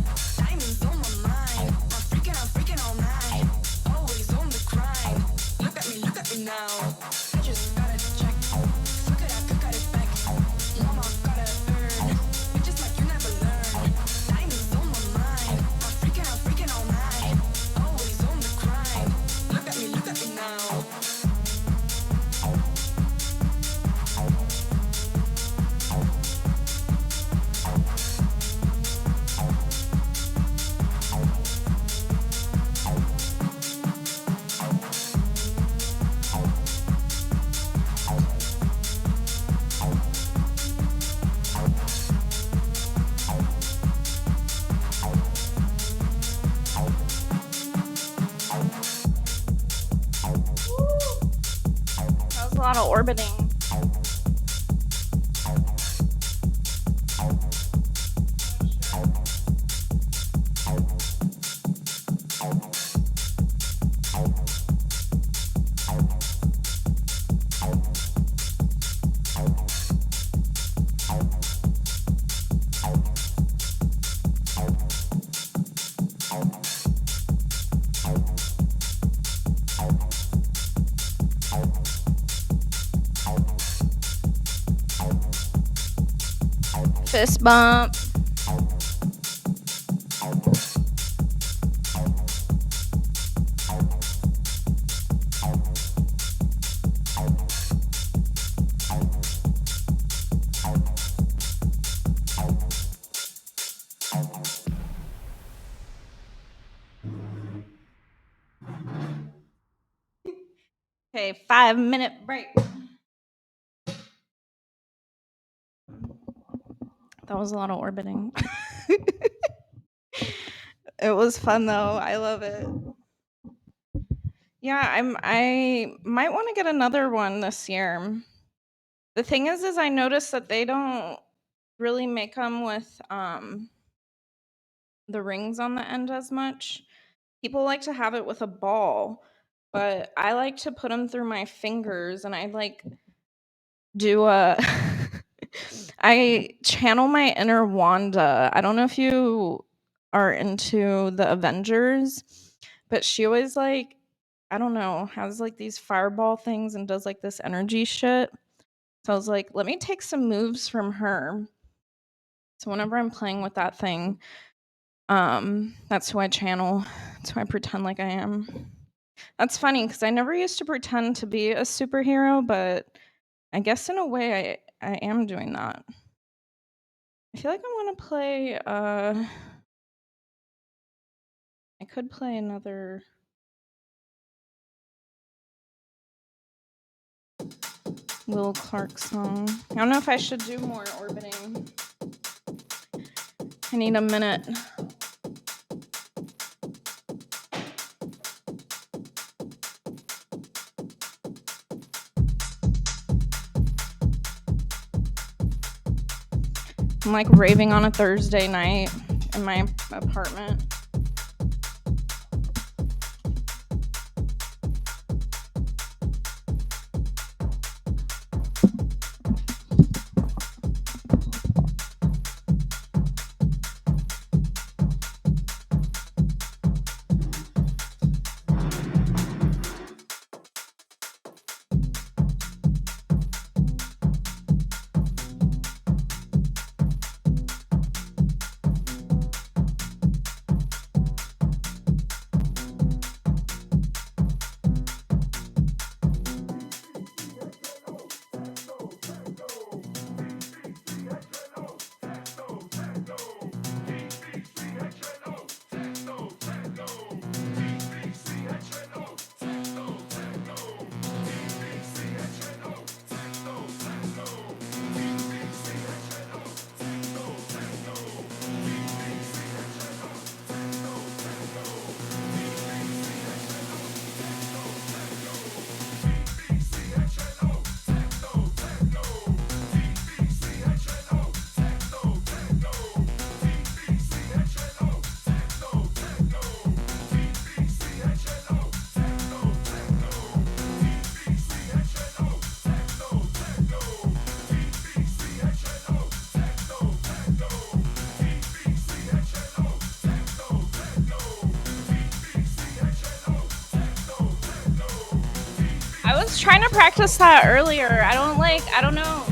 S1: lot of orbiting. Fist bump. Okay, 5-minute break. That was a lot of orbiting. It was fun though. I love it. Yeah, I might want to get another one this year. The thing is I noticed that they don't really make them with the rings on the end as much. People like to have it with a ball, but I like to put them through my fingers, and I like do a I channel my inner Wanda. I don't know if you are into the Avengers, but she always like, I don't know, has like these fireball things and does like this energy shit. So I was like, let me take some moves from her. So whenever I'm playing with that thing, that's who I channel. That's who I pretend like I am. That's funny because I never used to pretend to be a superhero, but I guess in a way I am doing that. I feel like I want to play I could play another Will Clark song. I don't know if I should do more orbiting. I need a minute. I'm like raving on a Thursday night in my apartment. I was trying to practice that earlier. I don't know.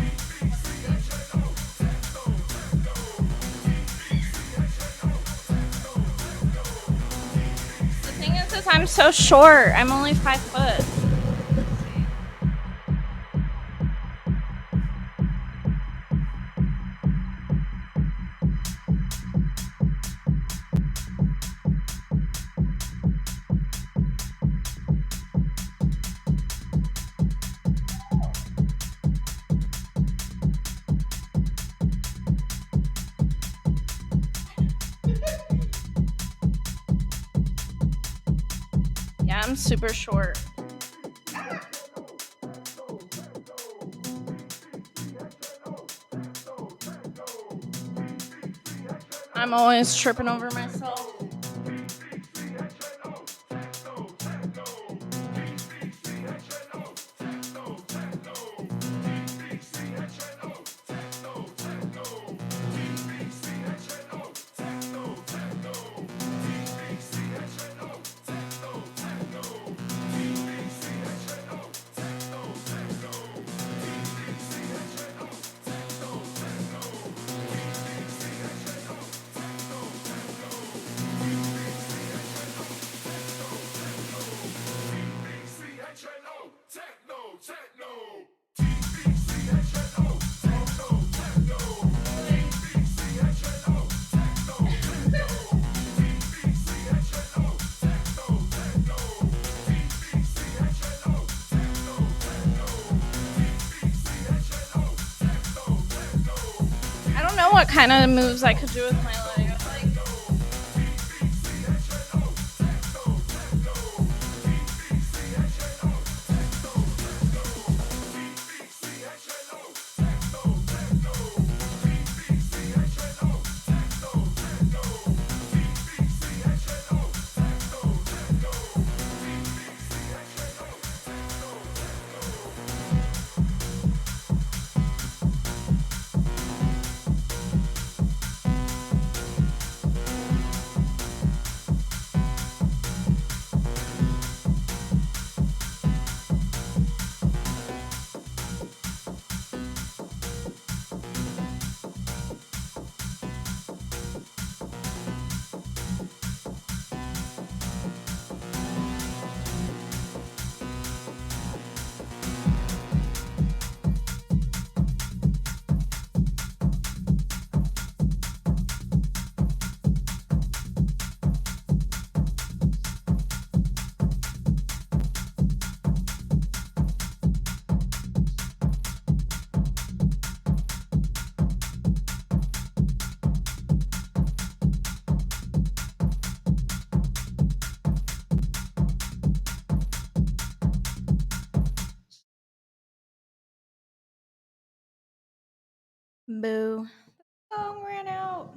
S1: The thing is I'm so short. I'm only 5 foot. Yeah, I'm super short. I'm always tripping over myself. I don't know what kind of moves I could do with my leg. Boo. Oh, ran out.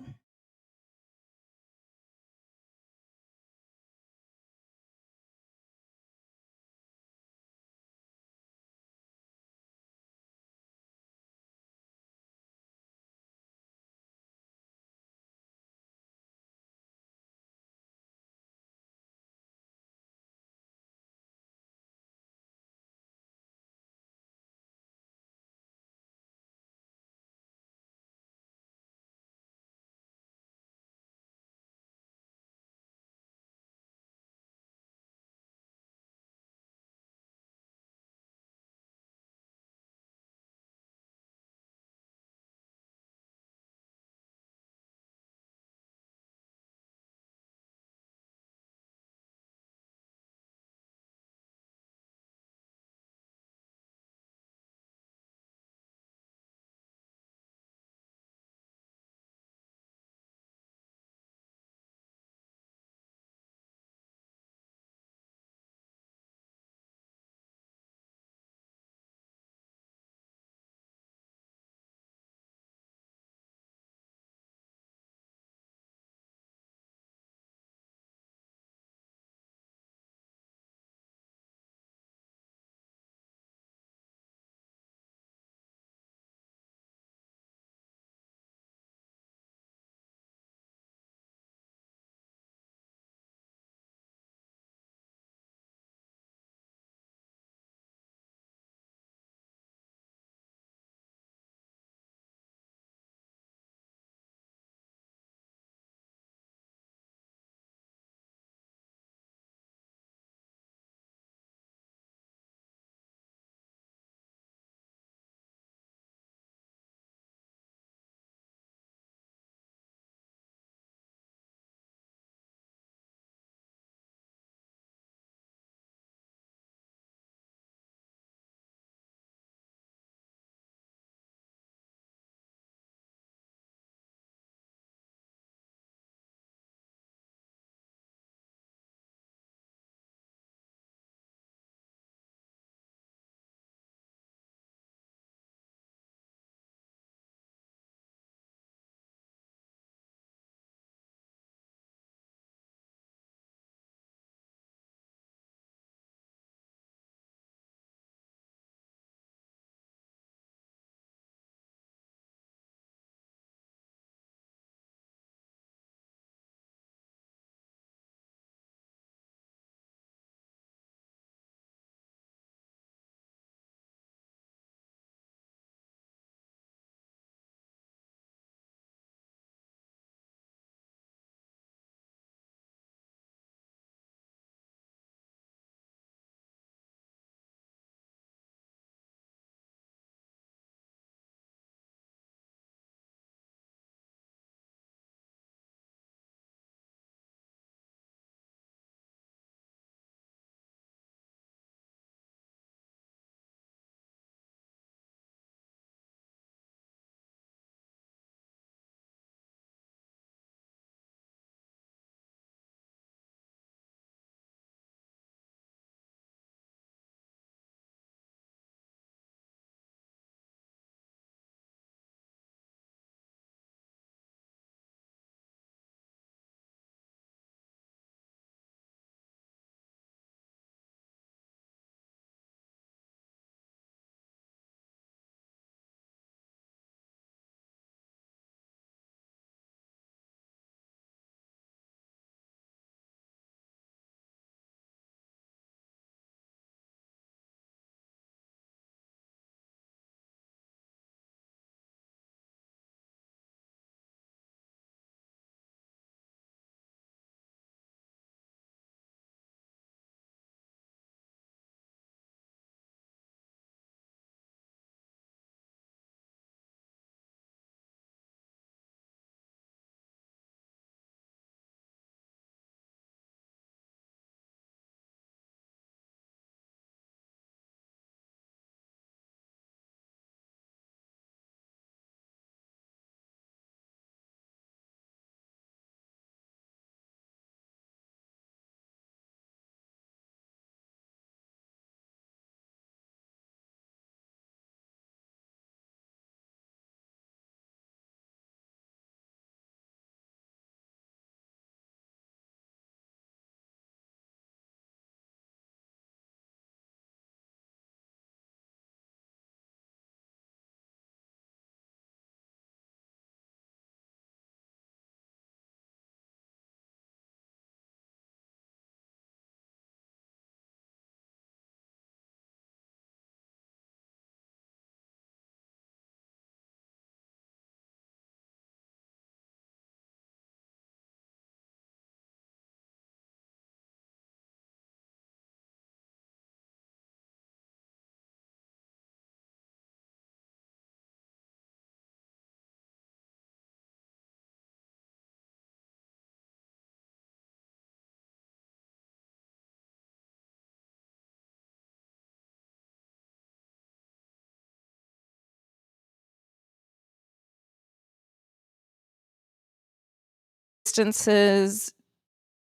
S1: distances.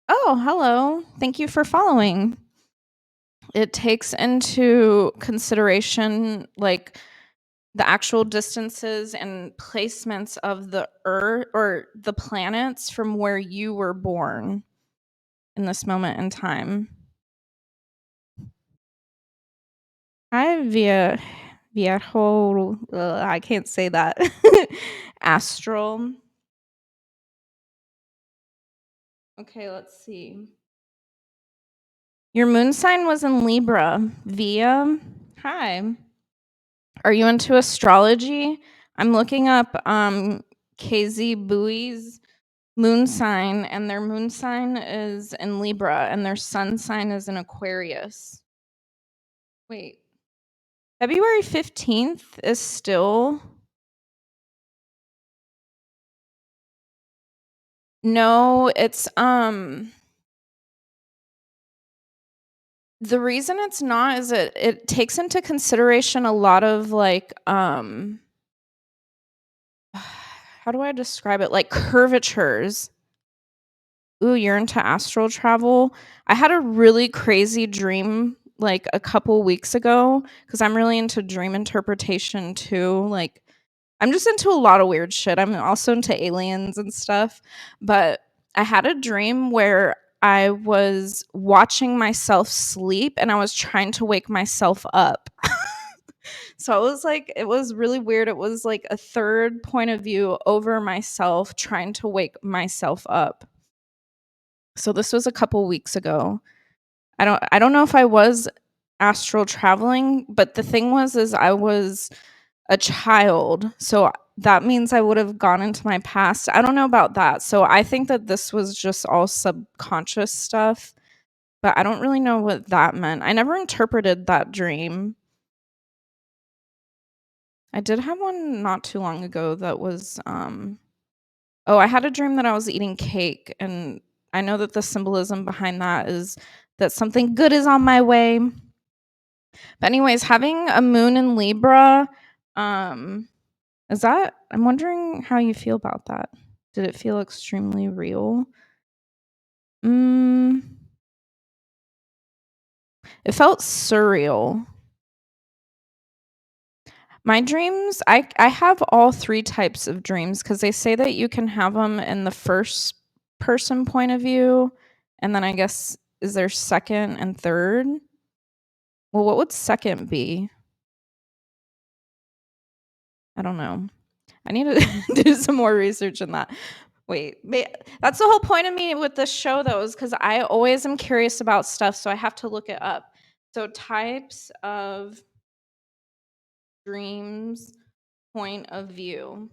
S1: Oh, hello. Thank you for following. It takes into consideration like the actual distances and placements of the earth or the planets from where you were born in this moment in time. Hi, Viejo. I can't say that. Astral. Okay, let's see. Your moon sign was in Libra. Via. Hi. Are you into astrology? I'm looking up KZ Bui's moon sign, and their moon sign is in Libra, and their sun sign is in Aquarius. Wait. February 15th is still. No, it's the reason it's not is it takes into consideration a lot of like how do I describe it? Like curvatures. Ooh, you're into astral travel. I had a really crazy dream like a couple weeks ago because I'm really into dream interpretation too. Like I'm just into a lot of weird shit. I'm also into aliens and stuff. But I had a dream where I was watching myself sleep and I was trying to wake myself up. So it was like, it was really weird. It was like a third point of view over myself trying to wake myself up. So this was a couple weeks ago. I don't know if I was astral traveling, but the thing was is I was a child. So that means I would have gone into my past. I don't know about that. So I think that this was just all subconscious stuff, but I don't really know what that meant. I never interpreted that dream. I did have one not too long ago that was oh, I had a dream that I was eating cake, and I know that the symbolism behind that is that something good is on my way. But anyways, having a moon in Libra, is that I'm wondering how you feel about that. Did it feel extremely real? Mm, it felt surreal. My dreams, I have all 3 types of dreams because they say that you can have them in the first person point of view, and then I guess is there second and third? Well, what would second be? I don't know. I need to do some more research on that. Wait, that's the whole point of me with this show, though, is because I always am curious about stuff, so I have to look it up. So, types of dreams, point of view.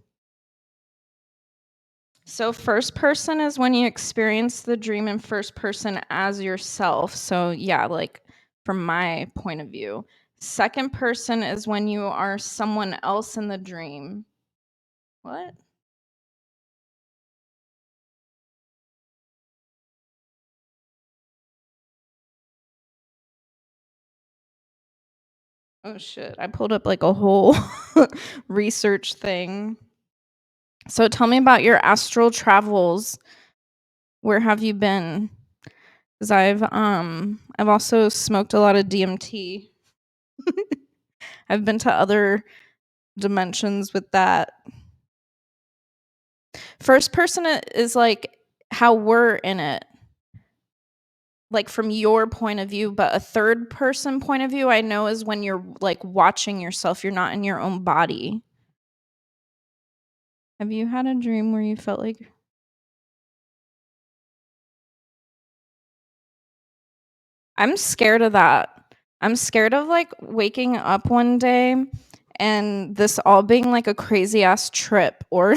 S1: So, first person is when you experience the dream in first person as yourself. So, yeah, like from my point of view. Second person is when you are someone else in the dream. What? Oh shit. I pulled up like a whole research thing. So tell me about your astral travels. Where have you been? Cuz I've also smoked a lot of DMT. I've been to other dimensions with that. First person is like how we're in it. Like from your point of view, but a third person point of view I know is when you're like watching yourself, you're not in your own body. Have you had a dream where you felt like I'm scared of that. I'm scared of like waking up one day and this all being like a crazy ass trip or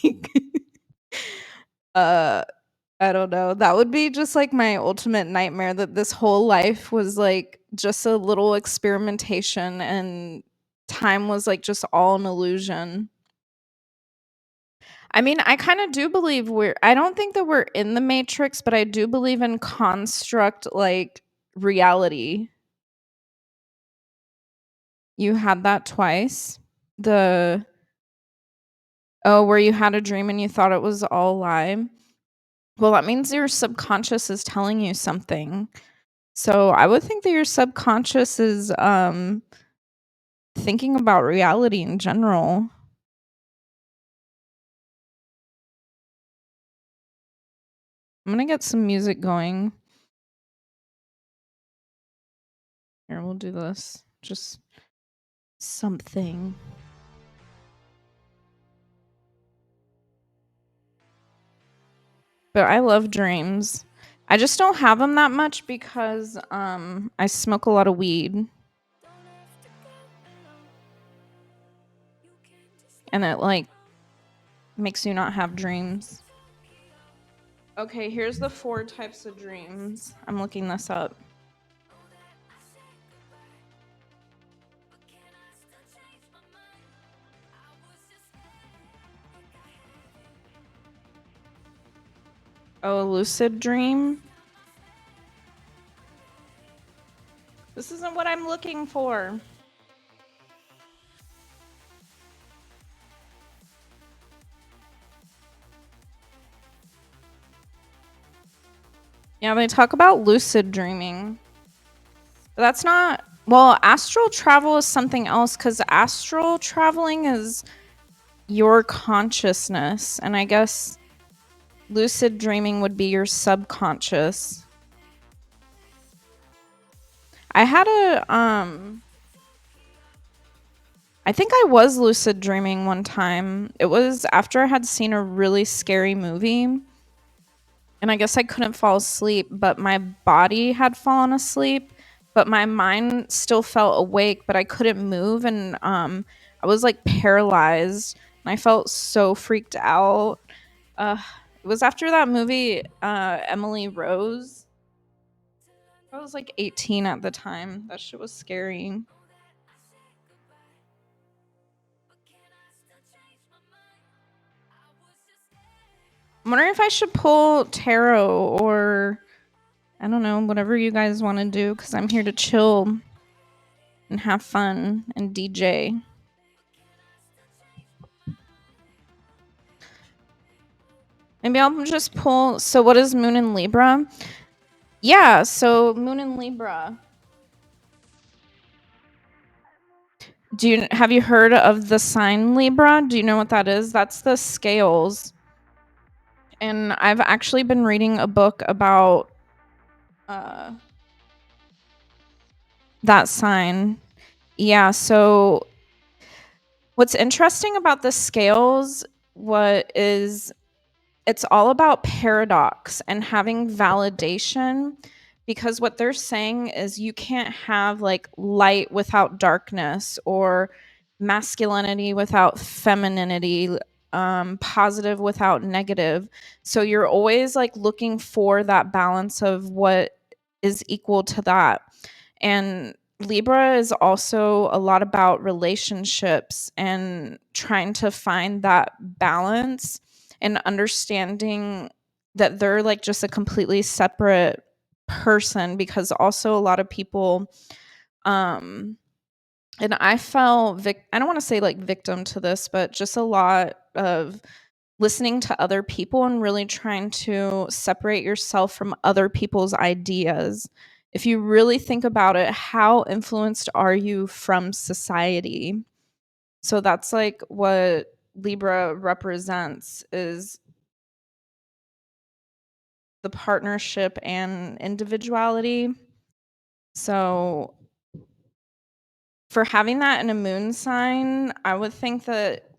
S1: like uh I don't know. That would be just like my ultimate nightmare that this whole life was like just a little experimentation and time was like just all an illusion. I mean, I kind of do believe I don't think that we're in the matrix, but I do believe in construct like reality. You had that twice? The Oh, where you had a dream and you thought it was all lie? Well, that means your subconscious is telling you something. So I would think that your subconscious is thinking about reality in general. I'm gonna get some music going. Here, we'll do this. Just something. But I love dreams. I just don't have them that much because I smoke a lot of weed and it like makes you not have dreams. Okay, here's the 4 types of dreams. I'm looking this up. Oh, a lucid dream. This isn't what I'm looking for. Yeah, they talk about lucid dreaming. But that's not, well, astral travel is something else because astral traveling is your consciousness. And I guess lucid dreaming would be your subconscious. I had I think I was lucid dreaming one time. It was after I had seen a really scary movie. And I guess I couldn't fall asleep, but my body had fallen asleep, but my mind still felt awake, but I couldn't move and I was like paralyzed and I felt so freaked out. Uh it was after that movie Emily Rose. I was like 18 at the time. That shit was scary. I'm wondering if I should pull tarot or I don't know, whatever you guys want to do because I'm here to chill and have fun and DJ. Maybe I'll just pull. So, what is Moon in Libra? Yeah, so Moon in Libra. Have you heard of the sign Libra? Do you know what that is? That's the scales. And I've actually been reading a book about that sign. Yeah, so what's interesting about the scales it's all about paradox and having validation because what they're saying is you can't have like light without darkness or masculinity without femininity, positive without negative. So you're always like looking for that balance of what is equal to that. And Libra is also a lot about relationships and trying to find that balance and understanding that they're like just a completely separate person because also a lot of people and I fell I don't want to say like victim to this, but just a lot of listening to other people and really trying to separate yourself from other people's ideas. If you really think about it, how influenced are you from society? So that's like what Libra represents is the partnership and individuality. So for having that in a moon sign, I would think that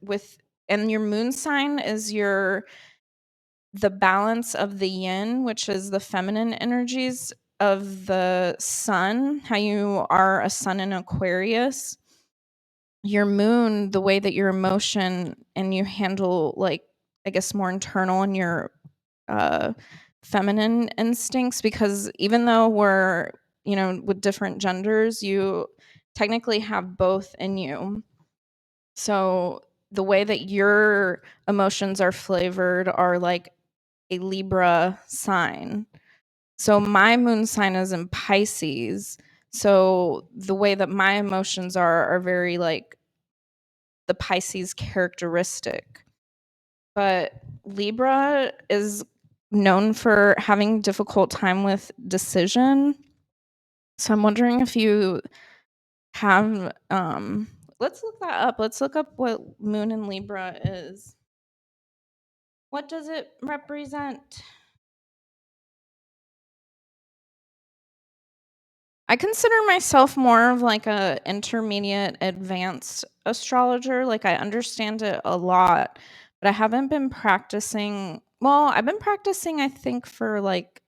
S1: and your moon sign is the balance of the yin, which is the feminine energies of the sun, how you are a sun in Aquarius. Your moon, the way that your emotion and you handle like I guess more internal and your uh feminine instincts because even though we're, with different genders, you technically have both in you. So the way that your emotions are flavored are like a Libra sign. So my moon sign is in Pisces. So the way that my emotions are very like the Pisces characteristic. But Libra is known for having difficult time with decision. So I'm wondering if you have let's look that up. Let's look up what Moon in Libra is. What does it represent? I consider myself more of like a intermediate advanced astrologer. Like I understand it a lot, but I haven't been practicing. Well, I've been practicing I think for like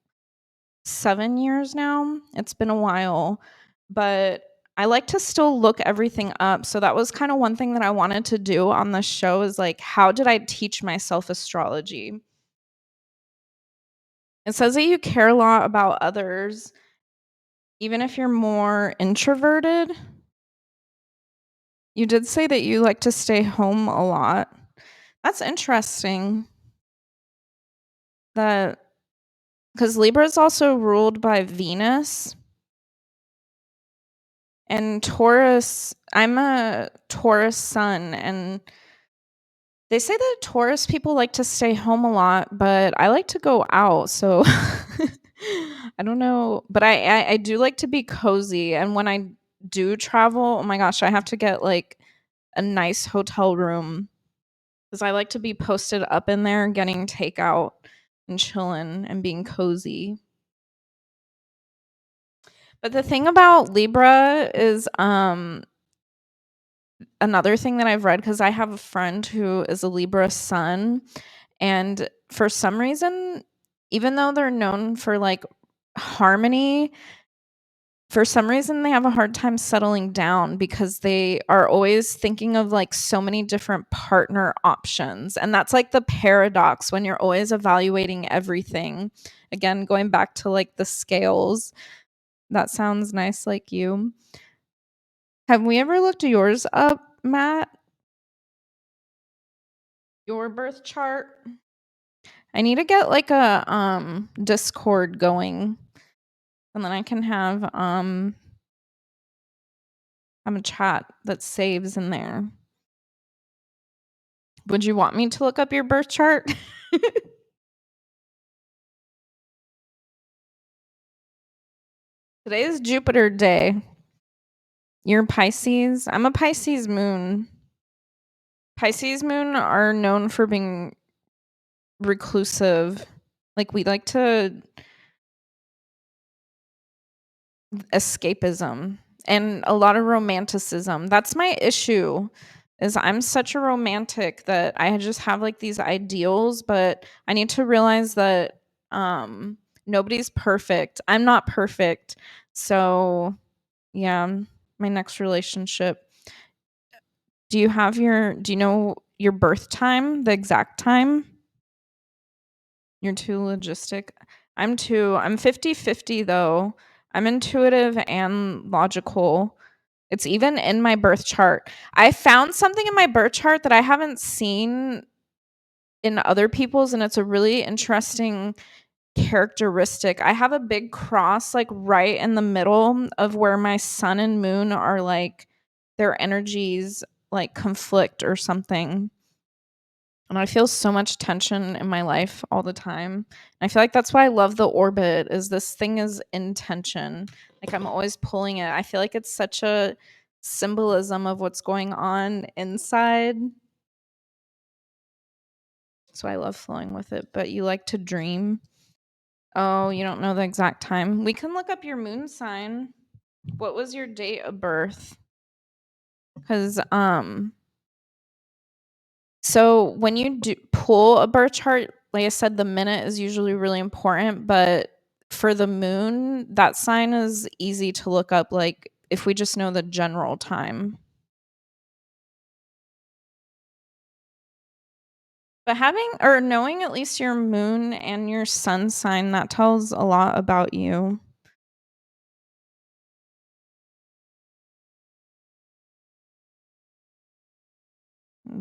S1: 7 years now. It's been a while, but I like to still look everything up. So that was kind of one thing that I wanted to do on the show is like how did I teach myself astrology? It says that you care a lot about others even if you're more introverted. You did say that you like to stay home a lot. That's interesting that because Libra is also ruled by Venus and Taurus. I'm a Taurus sun, and they say that Taurus people like to stay home a lot, but I like to go out. So I don't know, but I do like to be cozy. And when I do travel, oh my gosh, I have to get like a nice hotel room because I like to be posted up in there getting takeout and chilling and being cozy. But the thing about Libra is another thing that I've read because I have a friend who is a Libra sun, and for some reason, even though they're known for like harmony, for some reason they have a hard time settling down because they are always thinking of like so many different partner options. And that's like the paradox when you're always evaluating everything. Again, going back to like the scales. That sounds nice like you. Have we ever looked yours up, Matt? Your birth chart? I need to get like a Discord going and then I can have a chat that saves in there. Would you want me to look up your birth chart? Today is Jupiter day. You're Pisces. I'm a Pisces moon. Pisces moon are known for being reclusive. Like we like to escapism and a lot of romanticism. That's my issue. Is I'm such a romantic that I just have like these ideals, but I need to realize that nobody's perfect. I'm not perfect. So, yeah, my next relationship. Do you know your birth time, the exact time? You're too logistic. I'm 50-50 though. I'm intuitive and logical. It's even in my birth chart. I found something in my birth chart that I haven't seen in other people's, and it's a really interesting characteristic. I have a big cross like right in the middle of where my sun and moon are like their energies like conflict or something. And I feel so much tension in my life all the time. And I feel like that's why I love the orbit is this thing is in tension. Like I'm always pulling it. I feel like it's such a symbolism of what's going on inside. So I love flowing with it. But you like to dream. Oh, you don't know the exact time. We can look up your moon sign. What was your date of birth? Because so when you do pull a birth chart, like I said, the minute is usually really important, but for the moon, that sign is easy to look up, like if we just know the general time. But having or knowing at least your moon and your sun sign, that tells a lot about you.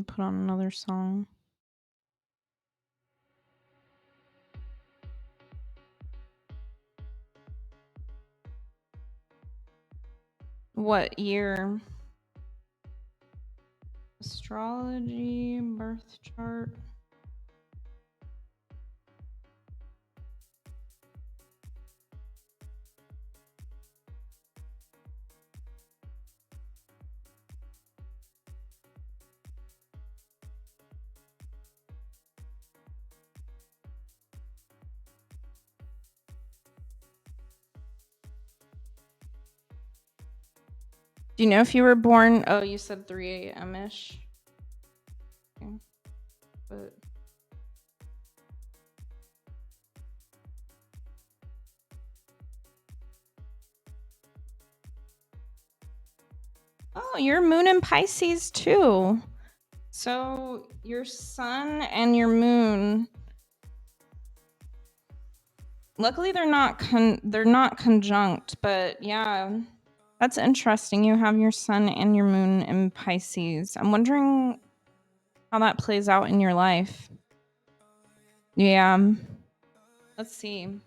S1: Put on another song. What year? Astrology, birth chart. Do you know if you were born? Oh, you said 3 a.m. ish. Okay. But oh, your moon in Pisces too. So your sun and your moon. Luckily, they're not conjunct, but yeah, that's interesting. You have your sun and your moon in Pisces. I'm wondering how that plays out in your life. Yeah. Let's see. I'm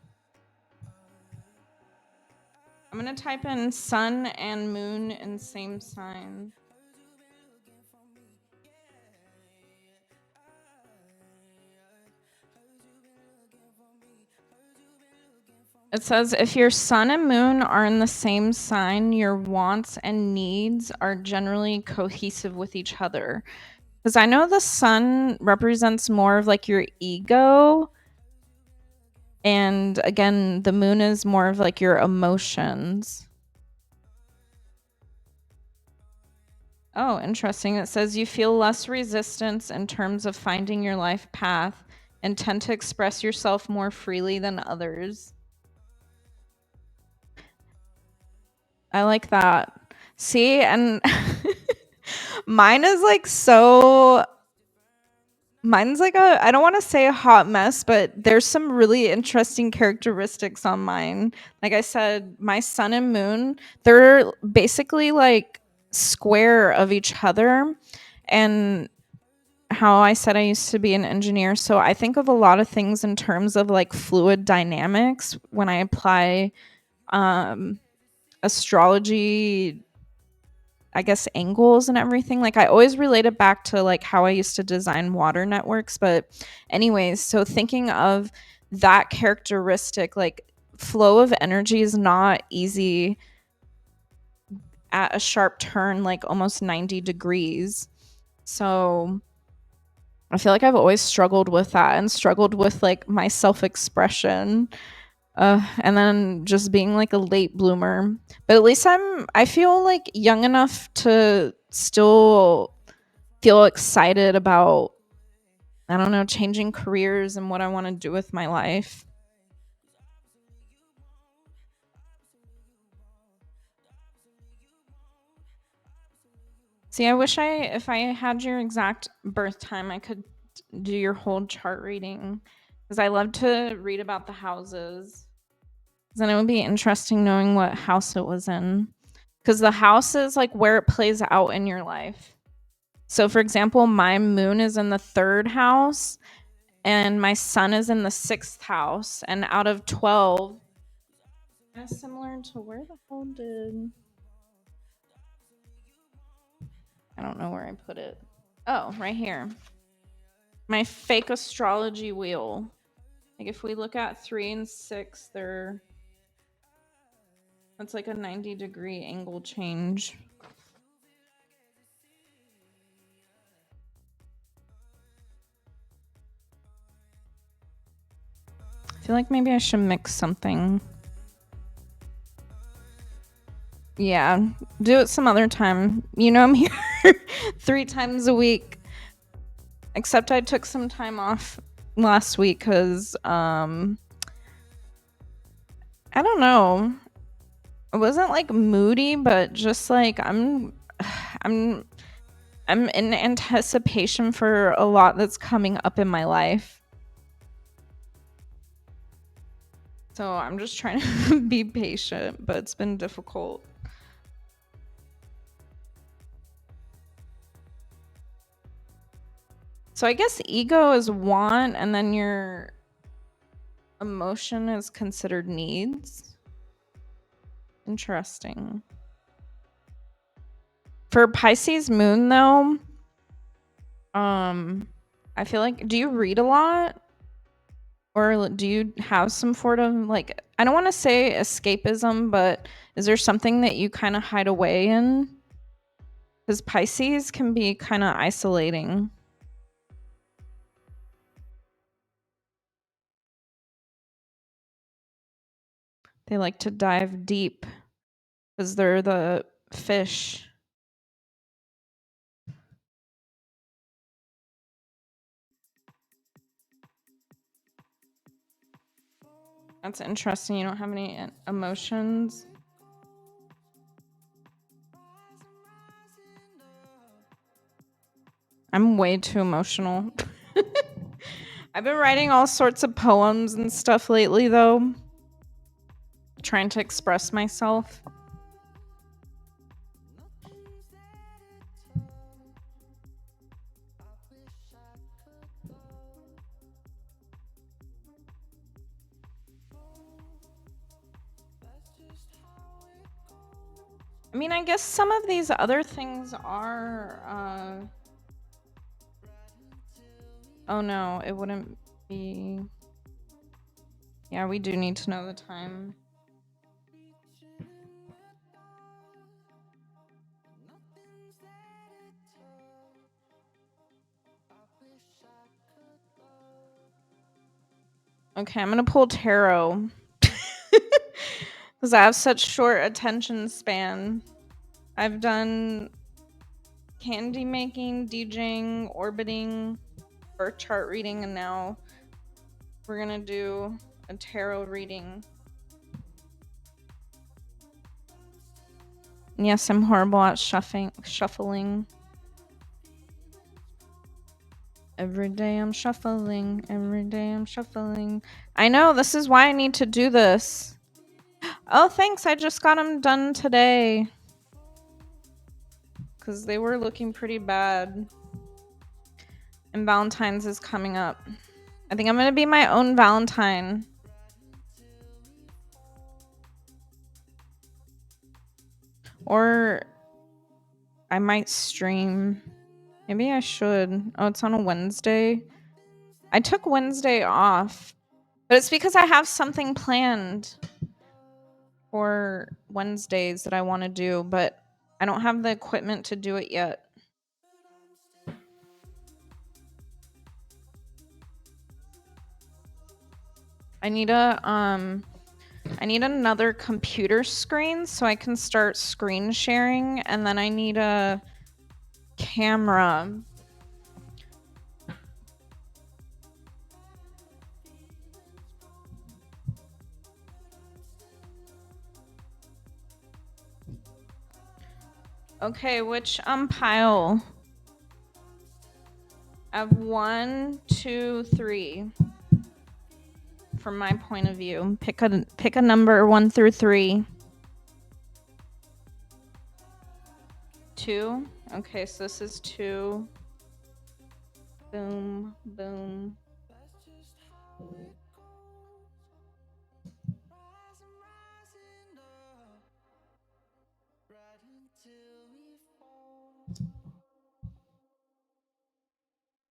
S1: gonna type in sun and moon in same sign. It says if your sun and moon are in the same sign, your wants and needs are generally cohesive with each other. Because I know the sun represents more of like your ego. And again, the moon is more of like your emotions. Oh, interesting. It says you feel less resistance in terms of finding your life path and tend to express yourself more freely than others. I like that. See, and mine is like mine's like I don't want to say a hot mess, but there's some really interesting characteristics on mine. Like I said, my sun and moon, they're basically like square of each other. And how I said I used to be an engineer, so I think of a lot of things in terms of like fluid dynamics when I apply astrology, I guess, angles and everything. Like I always relate it back to like how I used to design water networks. But anyways, so thinking of that characteristic, like flow of energy is not easy at a sharp turn, like almost 90 degrees. So I feel like I've always struggled with that and struggled with like my self-expression. And then just being like a late bloomer. But at least I feel like young enough to still feel excited about, I don't know, changing careers and what I want to do with my life. See, I wish if I had your exact birth time, I could do your whole chart reading because I love to read about the houses. Then it would be interesting knowing what house it was in. Because the house is like where it plays out in your life. So, for example, my moon is in the 3rd house and my sun is in the 6th house. And out of 12, that's similar to where the hell did. I don't know where I put it. Oh, right here. My fake astrology wheel. Like if we look at 3 and 6, that's like a 90-degree angle change. I feel like maybe I should mix something. Yeah, do it some other time. You know, I'm here 3 times a week. Except I took some time off last week because I don't know. It wasn't like moody, but just like I'm in anticipation for a lot that's coming up in my life. So I'm just trying to be patient, but it's been difficult. So I guess ego is want, and then your emotion is considered needs. Interesting. For Pisces moon though, I feel like, do you read a lot? Or do you have some sort of like, I don't want to say escapism, but is there something that you kind of hide away in? Because Pisces can be kind of isolating. They like to dive deep because they're the fish. That's interesting. You don't have any emotions. I'm way too emotional. I've been writing all sorts of poems and stuff lately, though. Trying to express myself. I mean, I guess some of these other things are, oh no, it wouldn't be... Yeah, we do need to know the time. Okay, I'm gonna pull tarot. Because I have such short attention span. I've done candy making, DJing, orbiting, birth chart reading, and now we're gonna do a tarot reading. Yes, I'm horrible at shuffling. Every day I'm shuffling. Every day I'm shuffling. I know, this is why I need to do this. Oh, thanks. I just got them done today. Because they were looking pretty bad. And Valentine's is coming up. I think I'm going to be my own Valentine. Or I might stream. Maybe I should. Oh, it's on a Wednesday. I took Wednesday off. But it's because I have something planned for Wednesdays that I want to do. But I don't have the equipment to do it yet. I need another computer screen so I can start screen sharing, and then I need a camera. Okay, which pile? I have 1, 2, 3. From my point of view, pick a number 1 through 3. 2. Okay, so this is 2. Boom, boom.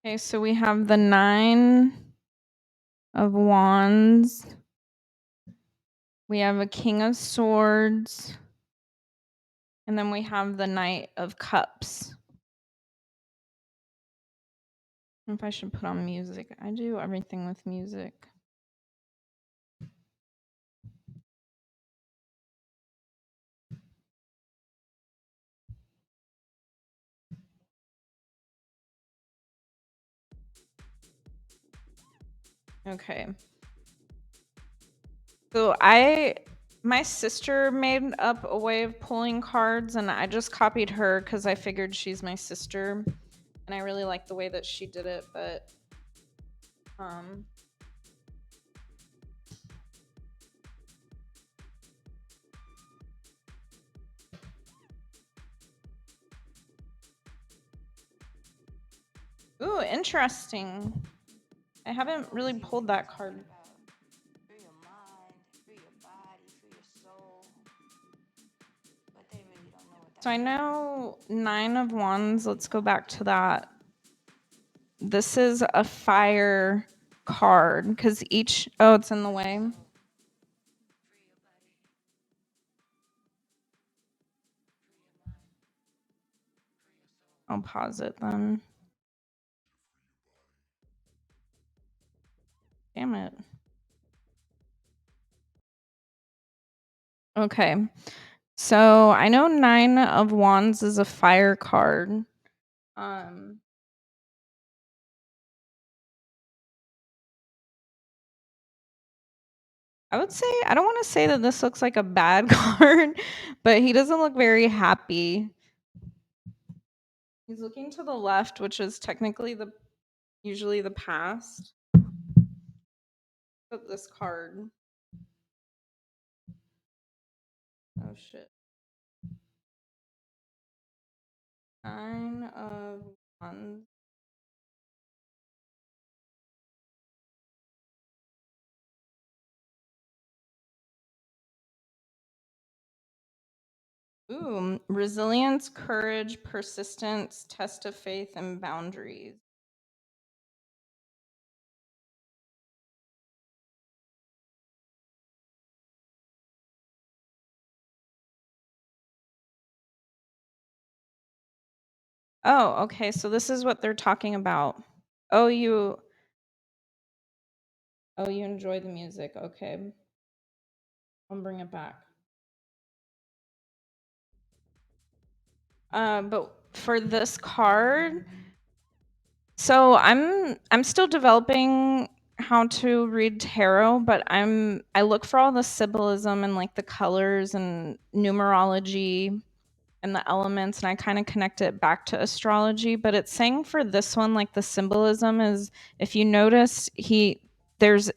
S1: Okay, so we have the 9 of Wands. We have a King of Swords. And then we have the Knight of Cups. I don't know if I should put on music. I do everything with music. Okay. So my sister made up a way of pulling cards, and I just copied her because I figured she's my sister, and I really like the way that she did it. But ooh, interesting. I haven't really pulled that card. So I know 9 of Wands. Let's go back to that. This is a fire card because each... Oh, it's in the way. I'll pause it then. Damn it. Okay. So I know 9 of Wands is a fire card. Um, I would say I don't want to say that this looks like a bad card, but he doesn't look very happy. He's looking to the left, which is technically usually the past. But this card. Oh shit. 9 of Wands. Ooh, resilience, courage, persistence, test of faith, and boundaries. Oh, okay. So this is what they're talking about. Oh, you enjoy the music. Okay. I'll bring it back. But for this card, so I'm still developing how to read tarot, but I look for all the symbolism and like the colors and numerology and the elements, and I kind of connect it back to astrology. But it's saying for this one, like the symbolism is, if you notice, there's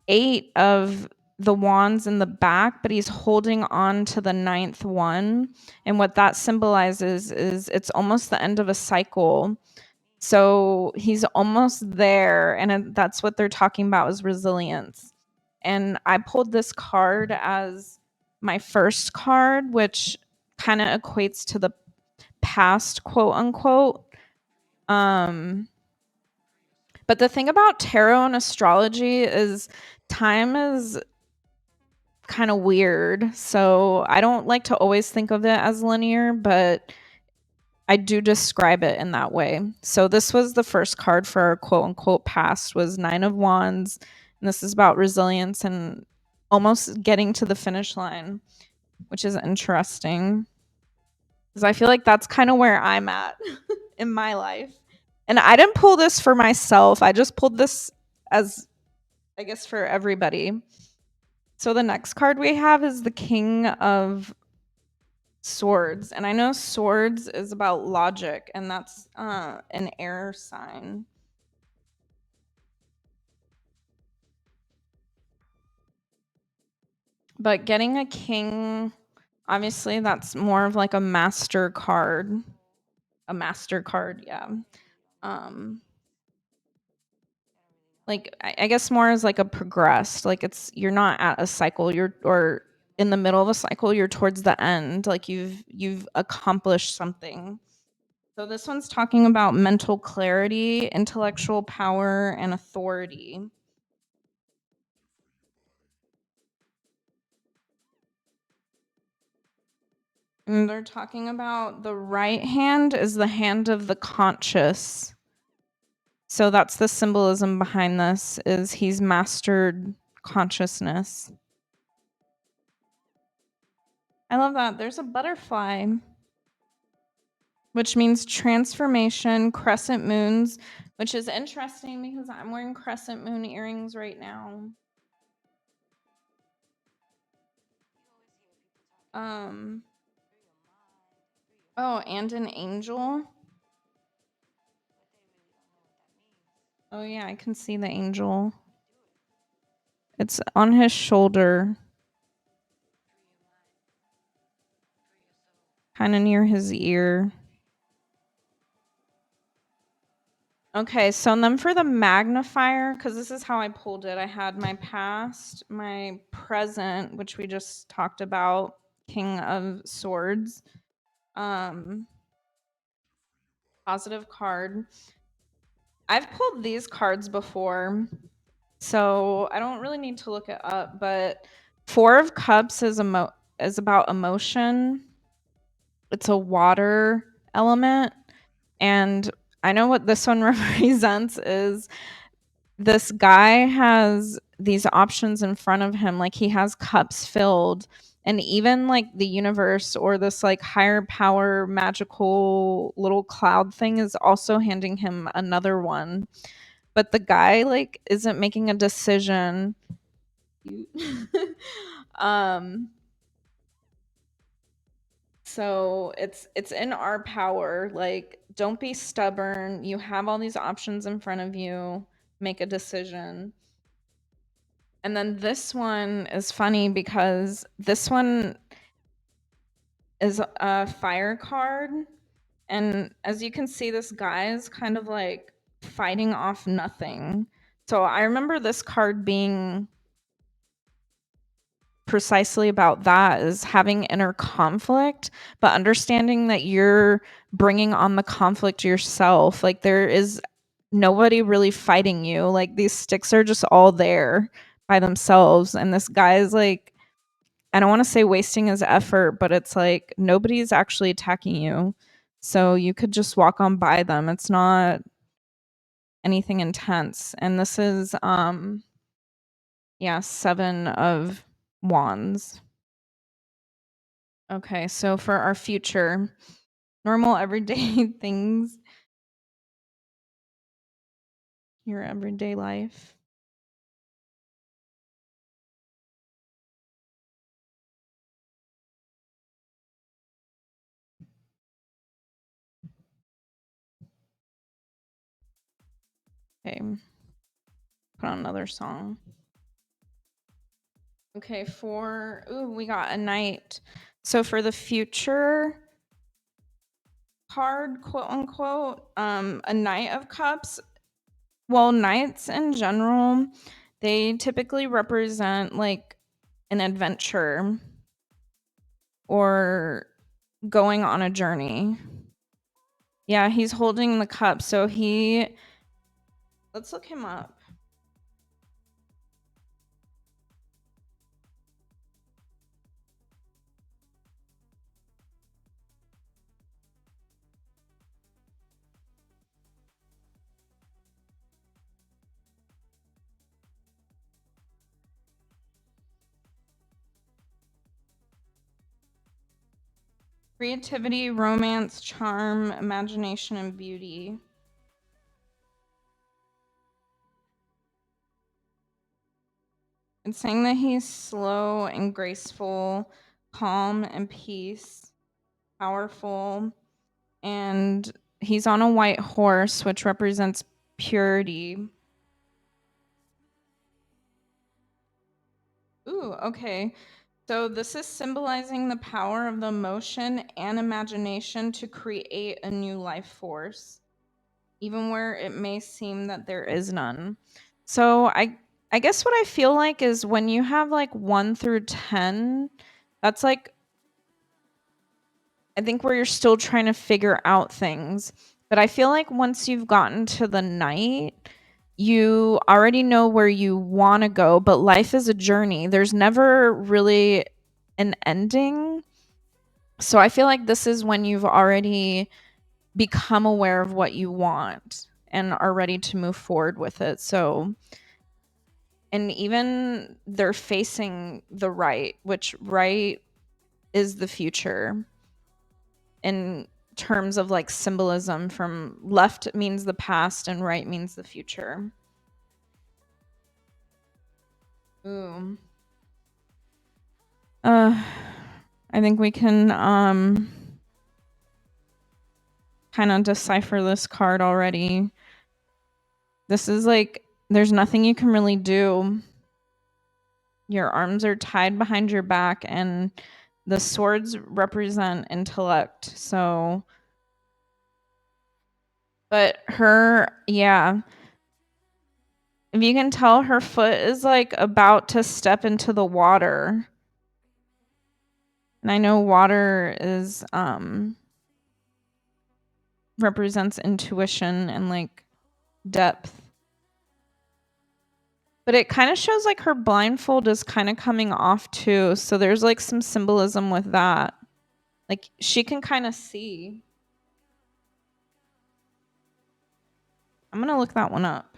S1: 8 of the wands in the back, but he's holding on to the 9th one. And what that symbolizes is it's almost the end of a cycle. So he's almost there. And that's what they're talking about is resilience. And I pulled this card as my first card, which kind of equates to the past, quote unquote. But the thing about tarot and astrology is time is kind of weird. So I don't like to always think of it as linear, but I do describe it in that way. So this was the first card for our quote unquote past was 9 of Wands. And this is about resilience and almost getting to the finish line, which is interesting. Because I feel like that's kind of where I'm at in my life. And I didn't pull this for myself. I just pulled this as, I guess, for everybody. So the next card we have is the King of Swords. And I know swords is about logic, and that's an air sign. But getting a king, obviously, that's more of like a master card. A master card, yeah. Like I guess more as like a progressed, like you're not at a cycle, or in the middle of a cycle, you're towards the end, like you've accomplished something. So this one's talking about mental clarity, intellectual power, and authority. And they're talking about the right hand is the hand of the conscious. So that's the symbolism behind this is he's mastered consciousness. I love that. There's a butterfly, which means transformation, crescent moons, which is interesting because I'm wearing crescent moon earrings right now. Oh, and an angel. Oh yeah, I can see the angel. It's on his shoulder. Kind of near his ear. Okay, so and then for the magnifier, because this is how I pulled it, I had my past, my present, which we just talked about, King of Swords. Positive card. I've pulled these cards before, so I don't really need to look it up, but 4 of Cups is about emotion. It's a water element, and I know what this one represents is this guy has these options in front of him, like he has cups filled, And even like the universe or this like higher power magical little cloud thing is also handing him another one. But the guy like isn't making a decision. um so it's in our power. Like, don't be stubborn. You have all these options in front of you. Make a decision. And then this one is funny because this one is a fire card. And as you can see, this guy is kind of like fighting off nothing. So I remember this card being precisely about that, is having inner conflict, but understanding that you're bringing on the conflict yourself. Like, there is nobody really fighting you. Like, these sticks are just all there by themselves. And this guy is like, I don't want to say wasting his effort, but it's like nobody's actually attacking you. So you could just walk on by them. It's not anything intense. And this is yeah, 7 of wands. Okay, so for our future, normal everyday things, your everyday life. Okay, put on another song. Okay, we got a knight. So for the future card, quote unquote, a knight of cups. Well, knights in general, they typically represent like an adventure or going on a journey. Yeah, he's holding the cup. So let's look him up. Creativity, romance, charm, imagination, and beauty. It's saying that he's slow and graceful, calm and peace, powerful, and he's on a white horse, which represents purity. Ooh, okay. So this is symbolizing the power of the emotion and imagination to create a new life force, even where it may seem that there is none. So I guess what I feel like is when you have like 1 through 10, that's like I think where you're still trying to figure out things. But I feel like once you've gotten to the night, you already know where you want to go, but life is a journey. There's never really an ending. So I feel like this is when you've already become aware of what you want and are ready to move forward with it. So, and even they're facing the right, which right is the future in terms of like symbolism. From left means the past and right means the future. Ooh. I think we can kind of decipher this card already. This is like there's nothing you can really do. Your arms are tied behind your back and the swords represent intellect. So but yeah. If you can tell, her foot is like about to step into the water. And I know water is represents intuition and like depth. But it kind of shows like her blindfold is kind of coming off too. So there's like some symbolism with that. Like she can kind of see. I'm going to look that one up.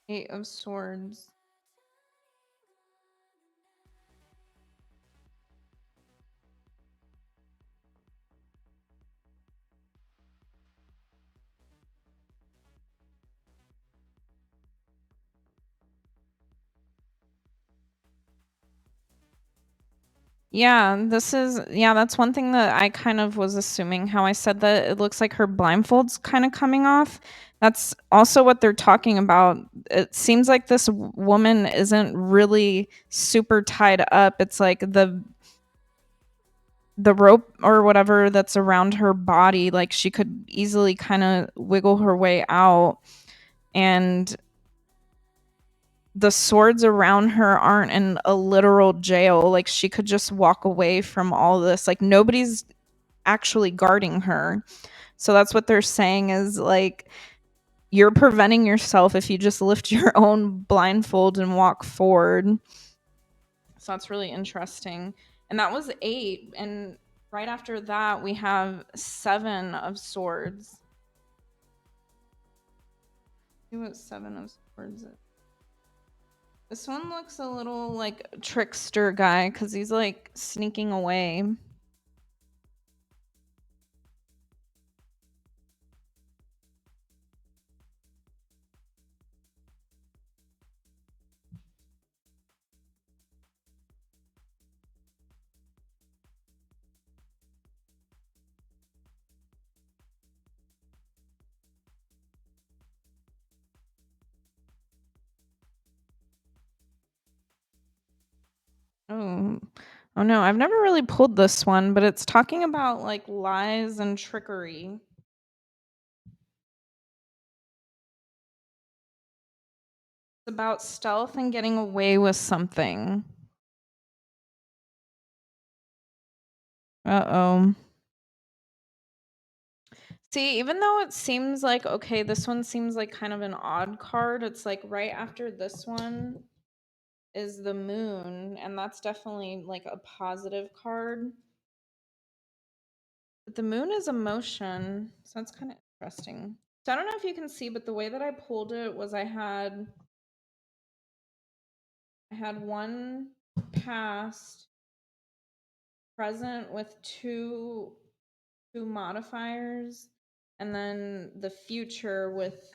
S1: Eight of Swords. Yeah, that's one thing that I kind of was assuming how I said that it looks like her blindfold's kind of coming off. That's also what they're talking about. It seems like this woman isn't really super tied up. It's like the rope or whatever that's around her body, like she could easily kind of wiggle her way out, and the swords around her aren't in a literal jail. Like she could just walk away from all this. Like nobody's actually guarding her. So that's what they're saying is like you're preventing yourself if you just lift your own blindfold and walk forward. So that's really interesting. And that was 8, and right after that we have 7 of Swords. See what 7 of Swords is. This one looks a little like a trickster guy because he's like sneaking away. Oh. Oh no, I've never really pulled this one, but it's talking about like lies and trickery. It's about stealth and getting away with something. Uh-oh. See, even though it seems like okay, this one seems like kind of an odd card, it's like right after this one is the moon, and that's definitely like a positive card. But the moon is emotion, so that's kind of interesting. So I don't know if you can see, but the way that I pulled it was I had one past, present with two modifiers, and then the future with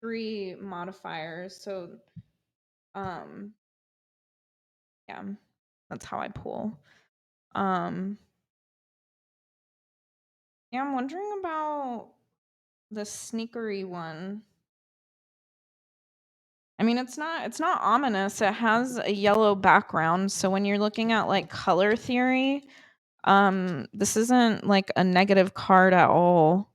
S1: 3 modifiers. So yeah, that's how I pull. Yeah, I'm wondering about the sneakery one. I mean, it's not ominous. It has a yellow background, so when you're looking at like color theory, this isn't like a negative card at all.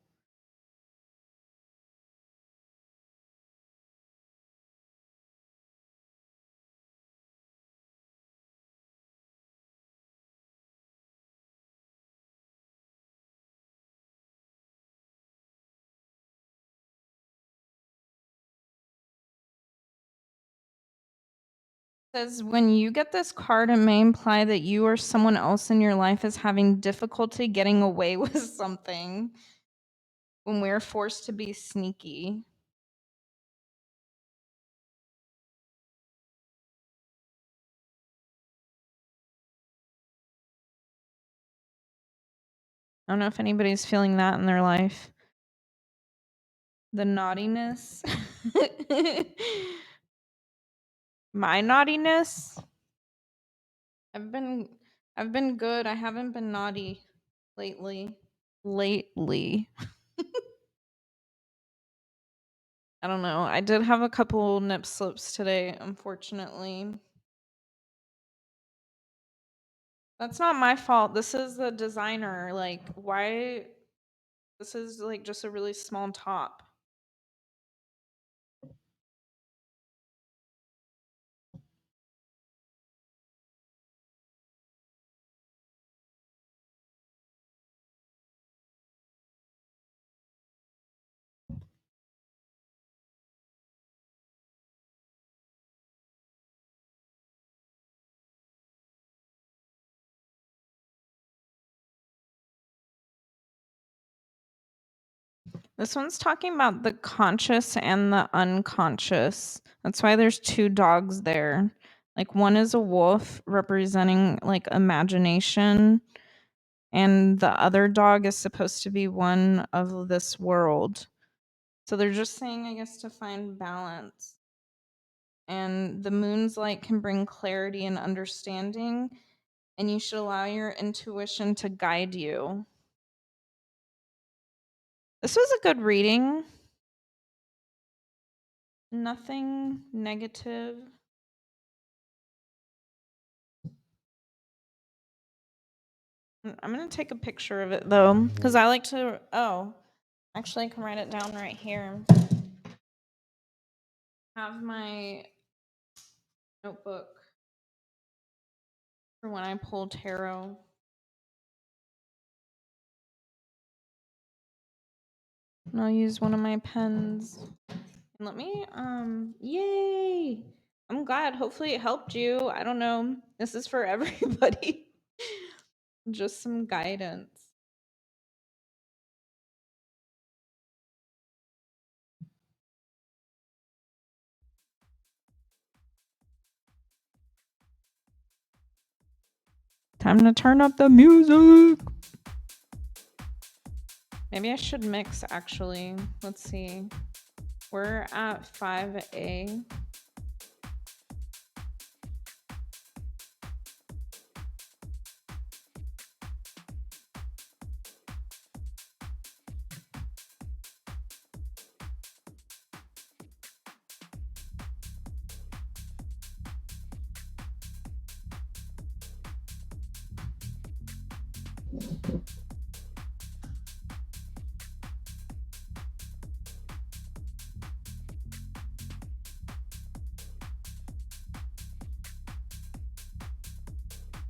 S1: Says when you get this card, it may imply that you or someone else in your life is having difficulty getting away with something when we're forced to be sneaky. I don't know if anybody's feeling that in their life. The naughtiness. My naughtiness. I've been I've been good. I haven't been naughty lately. Lately. I don't know. I did have a couple nip slips today, unfortunately. That's not my fault. This is the designer. Like, why? This is like just a really small top. This one's talking about the conscious and the unconscious. That's why there's two dogs there. Like one is a wolf representing like imagination, and the other dog is supposed to be one of this world. So they're just saying, I guess, to find balance. And the moon's light can bring clarity and understanding, and you should allow your intuition to guide you. This was a good reading. Nothing negative. I'm going to take a picture of it though, because I like to. Oh, actually, I can write it down right here. Have my notebook for when I pull tarot. And I'll use one of my pens. And let me, yay! I'm glad. Hopefully it helped you. I don't know. This is for everybody. Just some guidance. Time to turn up the music. Maybe I should mix actually. Let's see. We're at 5A.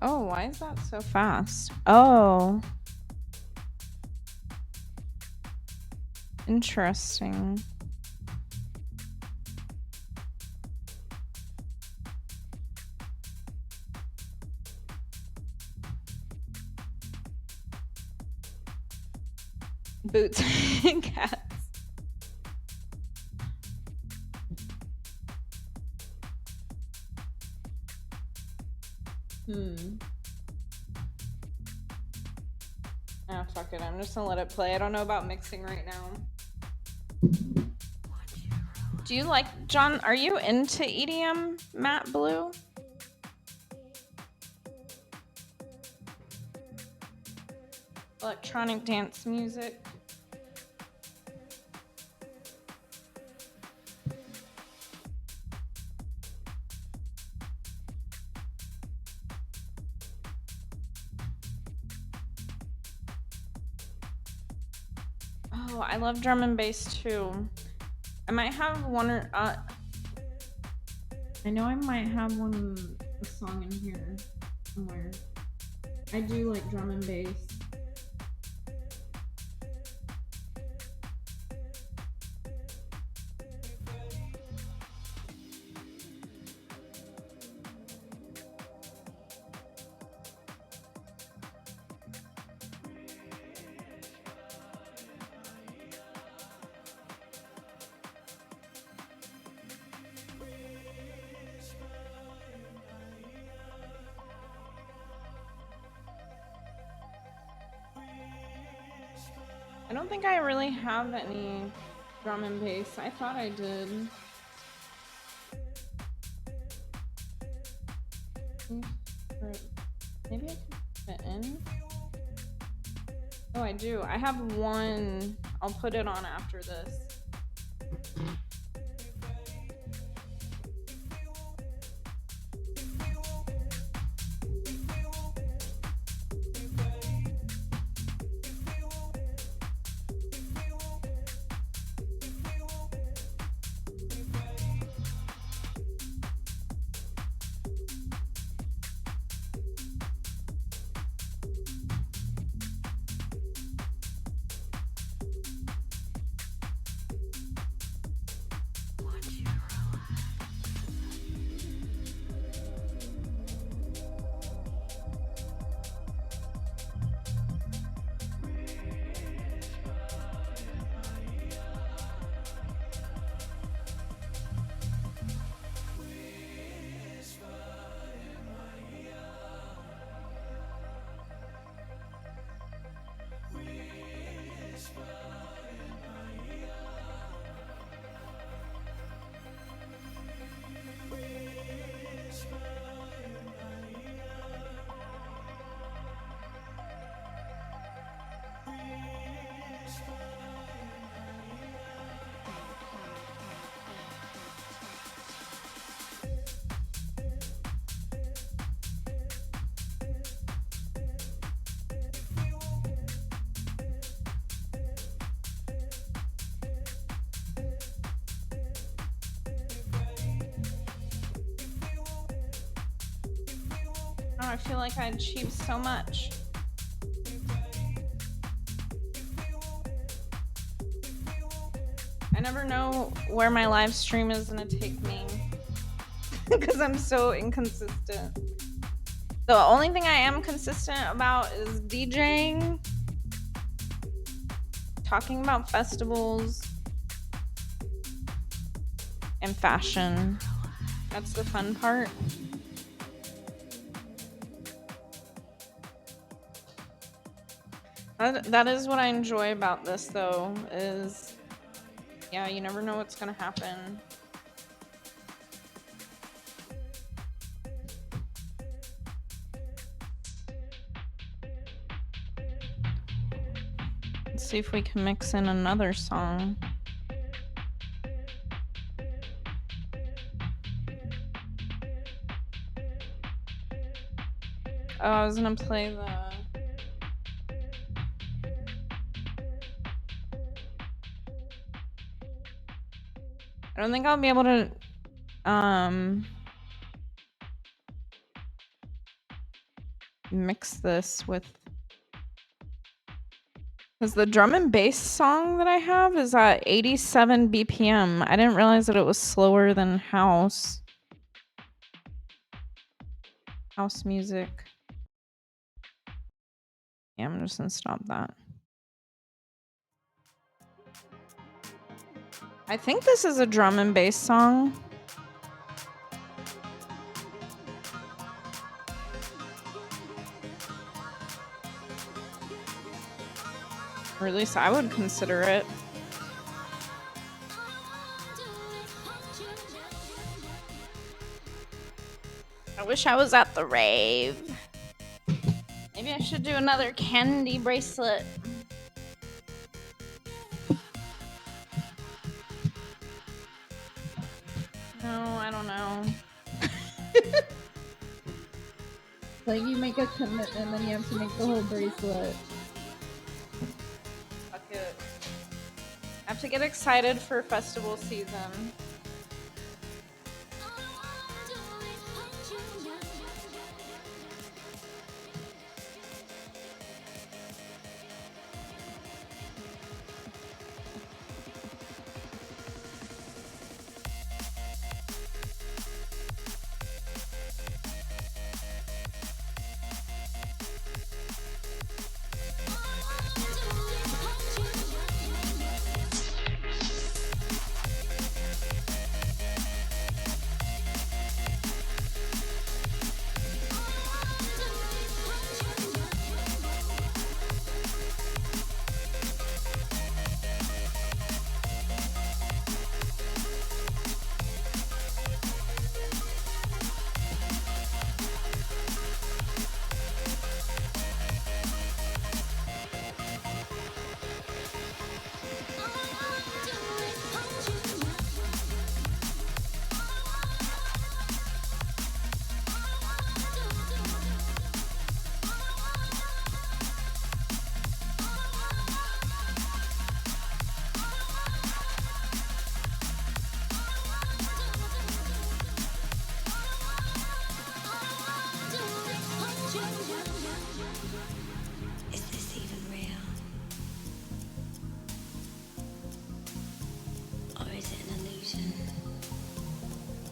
S1: Oh, why is that so fast? Oh. Interesting. Boots and cats. Ah, fuck it. I'm just gonna let it play. I don't know about mixing right now. Do you like, John, are you into EDM, Matt Blue? Electronic dance music? Oh, I love drum and bass too. I might have one or I know I might have a song in here somewhere. I do like drum and bass. I don't think I really have any drum and bass. I thought I did. Maybe I can fit in. Oh, I do. I have one. I'll put it on after this. I feel like I achieved so much. I never know where my live stream is gonna take me because I'm so inconsistent. The only thing I am consistent about is DJing, talking about festivals, and fashion. That's the fun part. That is what I enjoy about this, though, is, yeah, you never know what's gonna happen. Let's see if we can mix in another song. Oh, I was gonna play the... I don't think I'll be able to mix this with, because the drum and bass song that I have is at 87 BPM. I didn't realize that it was slower than house music. Yeah, I'm just gonna stop that. I think this is a drum and bass song. Or at least I would consider it. I wish I was at the rave. Maybe I should do another candy bracelet. No, I don't know.
S5: Like you make a commitment and then you have to make the whole bracelet.
S1: Fuck it. I have to get excited for festival season.
S4: Is this even real? Or is it an illusion?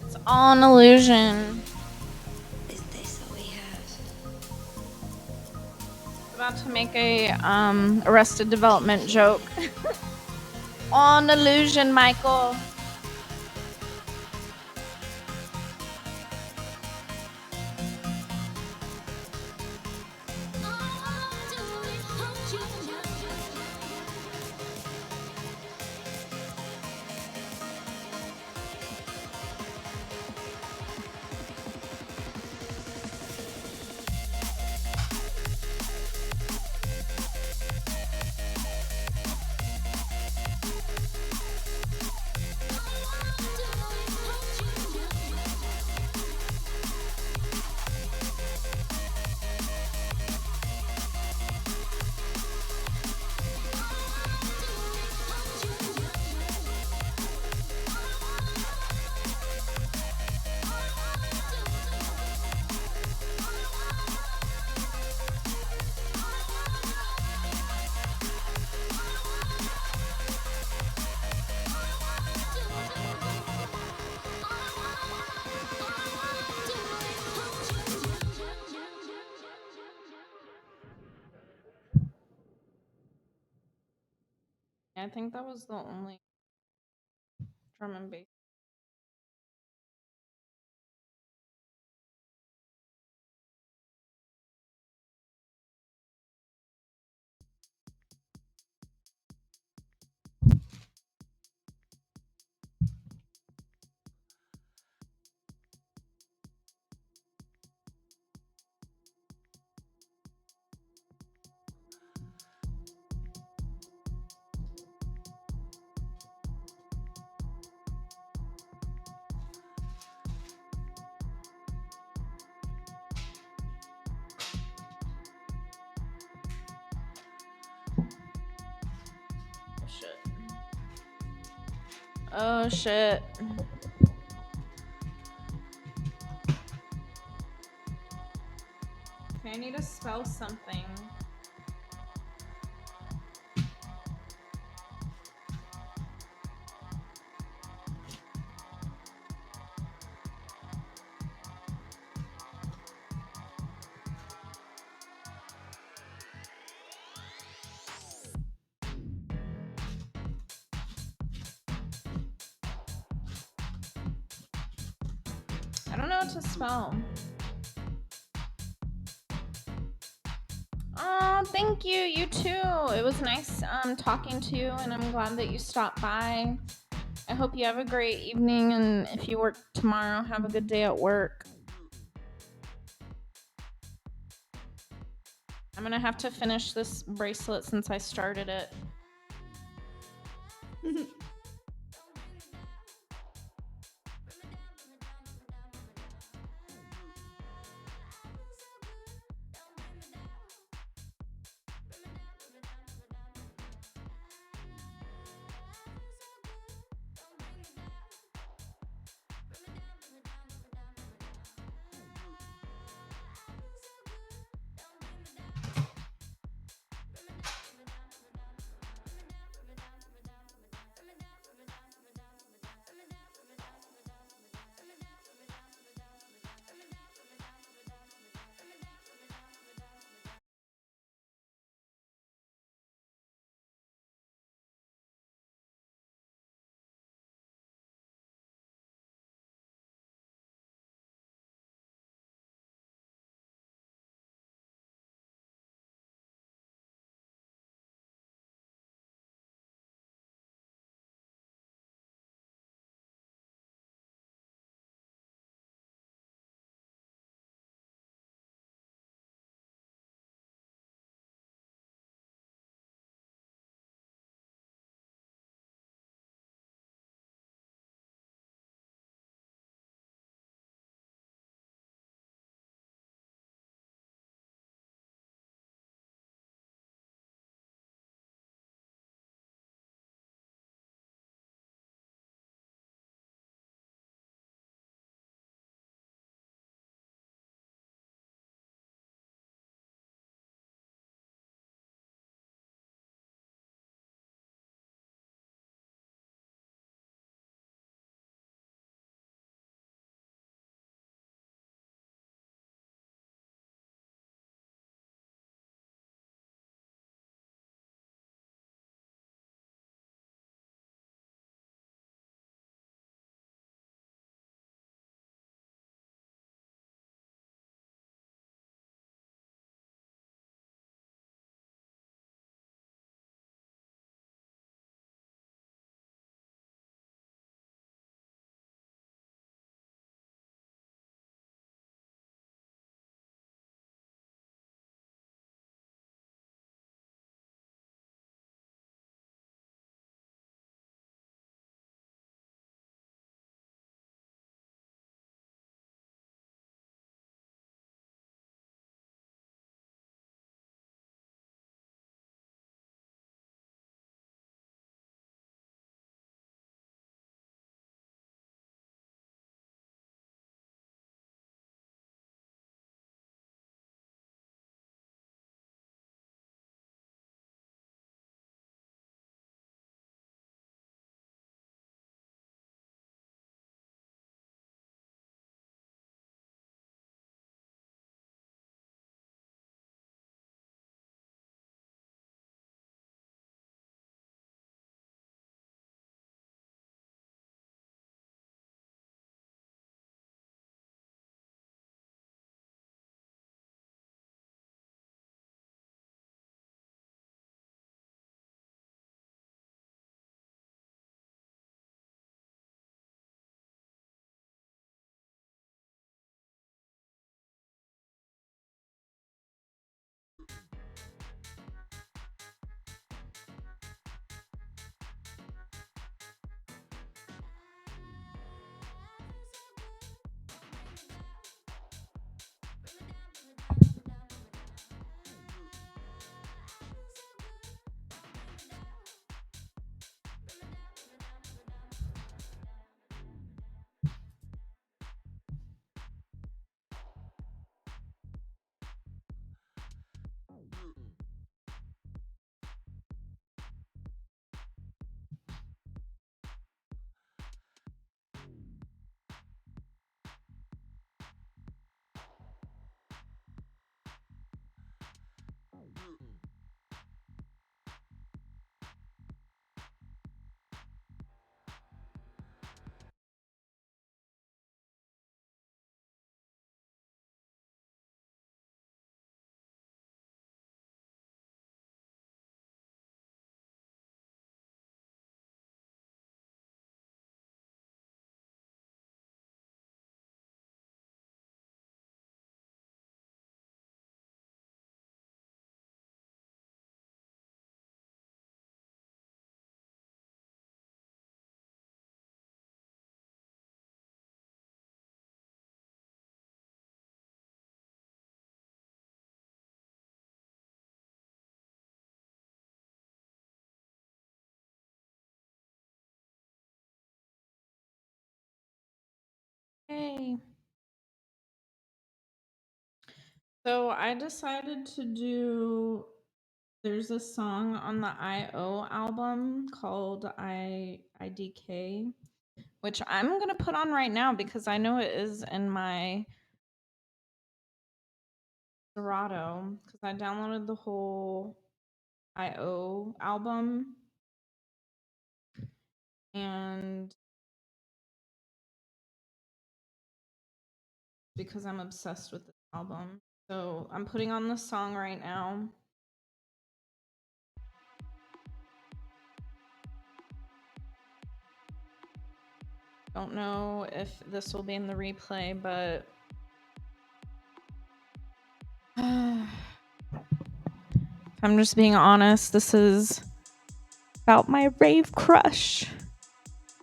S1: It's all an illusion.
S4: Is this all we have?
S1: About to make a Arrested Development joke. On illusion, Michael. I think that was the only drum and bass. Oh shit. Oh shit. Okay, I need to spell something. I don't know what to spell. Oh, thank you. You too. It was nice talking to you, and I'm glad that you stopped by. I hope you have a great evening, and if you work tomorrow, have a good day at work. I'm gonna have to finish this bracelet since I started it. Hey. So I decided to do. There's a song on the I.O album called IDK, which I'm gonna put on right now because I know it is in my Serato because I downloaded the whole I.O album and because I'm obsessed with this album. So I'm putting on the song right now. Don't know if this will be in the replay, but if I'm just being honest, this is about my rave crush.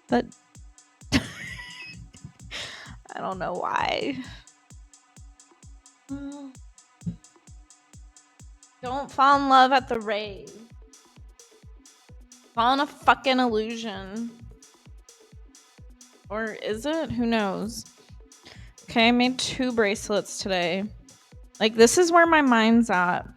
S1: But I don't know why. Don't fall in love at the rave. Fall in a fucking illusion. Or is it? Who knows? Okay, I made 2 bracelets today. Like, this is where my mind's at.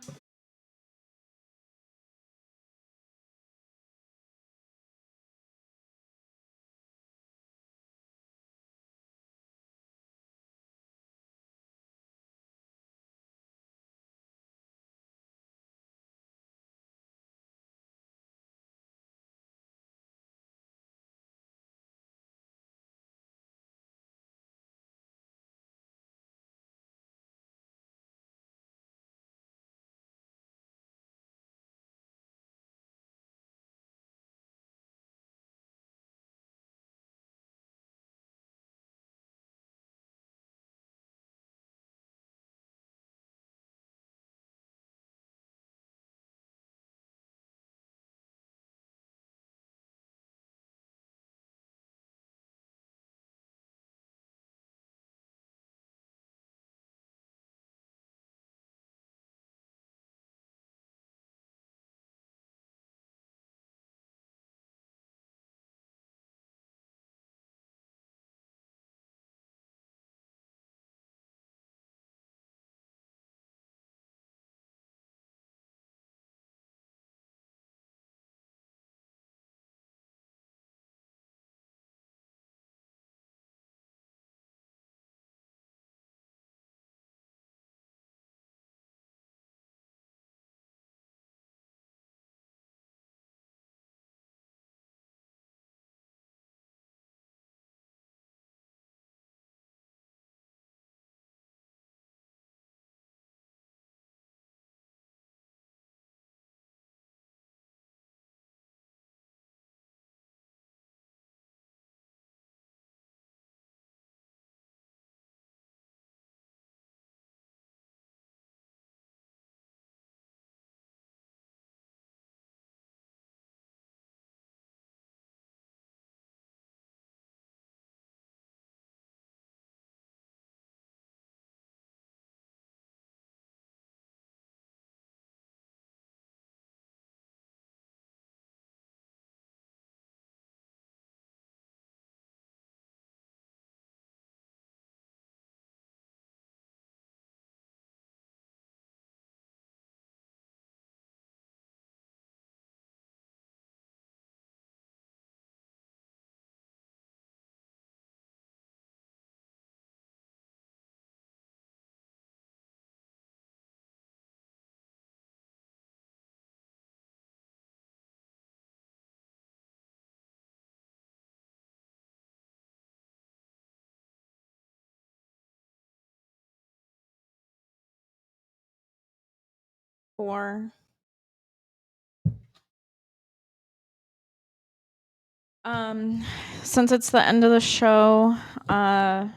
S1: Four. Since it's the end of the show, I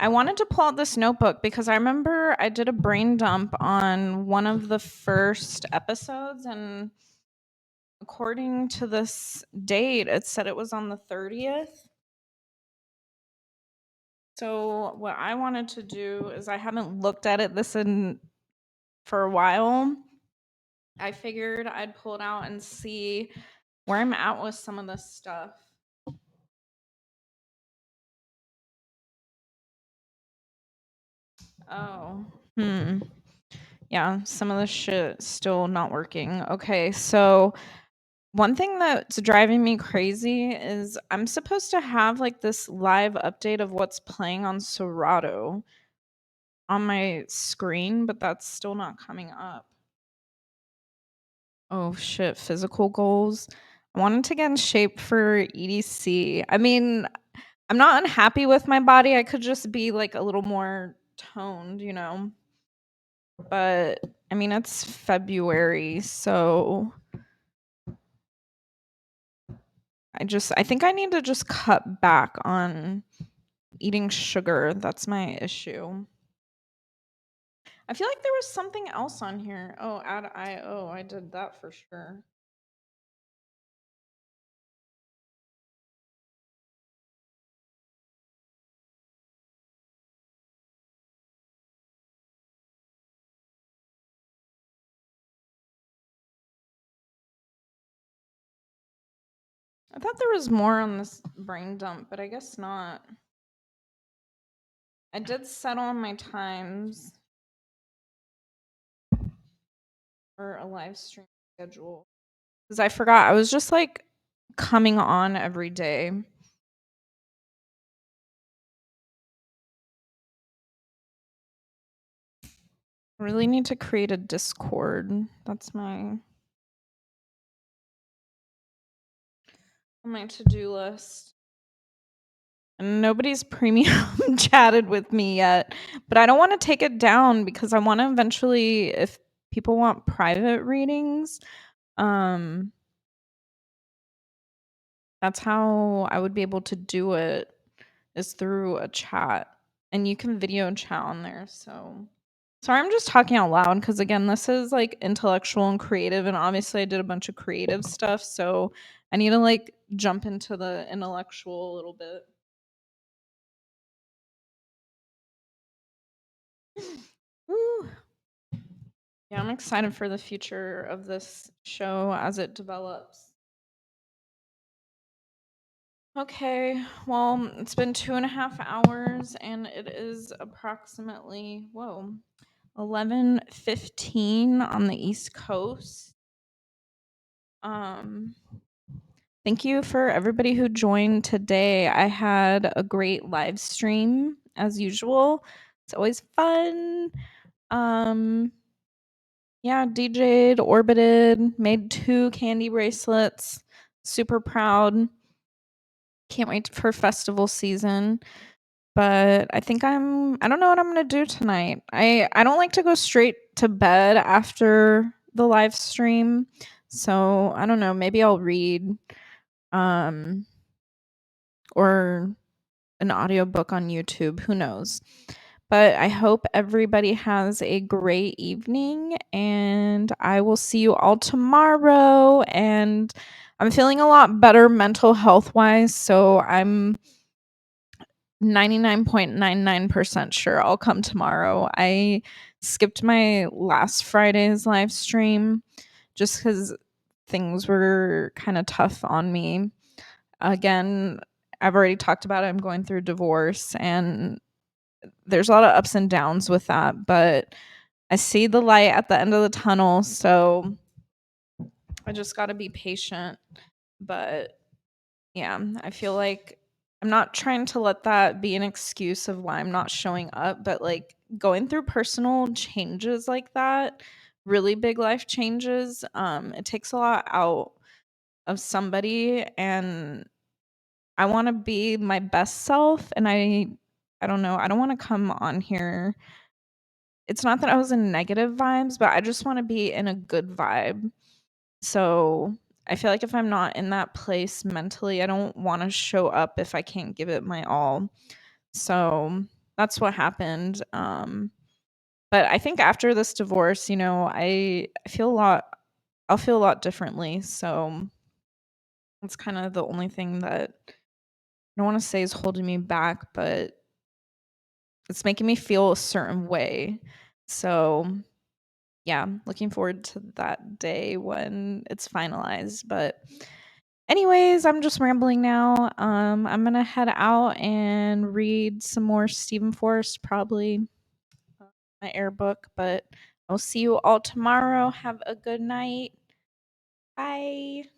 S1: wanted to pull out this notebook because I remember I did a brain dump on one of the first episodes, and according to this date, it said it was on the 30th. So what I wanted to do is I haven't looked at it for a while. I figured I'd pull it out and see where I'm at with some of this stuff. Oh. Yeah, some of the shit still not working. Okay, so one thing that's driving me crazy is I'm supposed to have like this live update of what's playing on Serato on my screen, but that's still not coming up. Oh shit, physical goals. I wanted to get in shape for EDC. I mean, I'm not unhappy with my body. I could just be like a little more toned, you know. But I mean, it's February, so I think I need to just cut back on eating sugar. That's my issue. I feel like there was something else on here. Oh, add IO. I did that for sure. I thought there was more on this brain dump, but I guess not. I did settle on my times for a live stream schedule because I forgot. I was just like coming on every day. I really need to create a Discord. That's my on my to-do list. And nobody's premium chatted with me yet, but I don't want to take it down because I want to eventually, if people want private readings, um, that's how I would be able to do it is through a chat, and you can video chat on there. So sorry, I'm just talking out loud because again, this is like intellectual and creative, and obviously I did a bunch of creative stuff, so I need to like jump into the intellectual a little bit. Woo. Yeah, I'm excited for the future of this show as it develops. Okay, well, it's been 2.5 hours and it is approximately, 11:15 on the East Coast. Um, Thank you for everybody who joined today. I had a great live stream as usual. It's always fun. Yeah, DJ'd, orbited, made 2 candy bracelets. Super proud. Can't wait for festival season. But I think I don't know what I'm going to do tonight. I don't like to go straight to bed after the live stream. So, I don't know, maybe I'll read um or an audiobook on YouTube, who knows. But I hope everybody has a great evening and I will see you all tomorrow. And I'm feeling a lot better mental health wise. So I'm 99.99% sure I'll come tomorrow. I skipped my last Friday's live stream just because things were kind of tough on me. Again, I've already talked about it. I'm going through divorce and there's a lot of ups and downs with that, but I see the light at the end of the tunnel, so I just got to be patient. But yeah, I feel like I'm not trying to let that be an excuse of why I'm not showing up, but like going through personal changes like that, really big life changes, it takes a lot out of somebody and I want to be my best self and I don't know, I don't want to come on here. It's not that I was in negative vibes, but I just want to be in a good vibe. So, I feel like if I'm not in that place mentally, I don't want to show up if I can't give it my all. So, that's what happened. But I think after this divorce, you know, I feel a lot I'll feel a lot differently. So, it's kind of the only thing that I don't want to say is holding me back, but it's making me feel a certain way. So, yeah, looking forward to that day when it's finalized. But anyways, I'm just rambling now. I'm gonna head out and read some more Stephen Forrest probably. my air book, but I'll see you all tomorrow. Have a good night. Bye.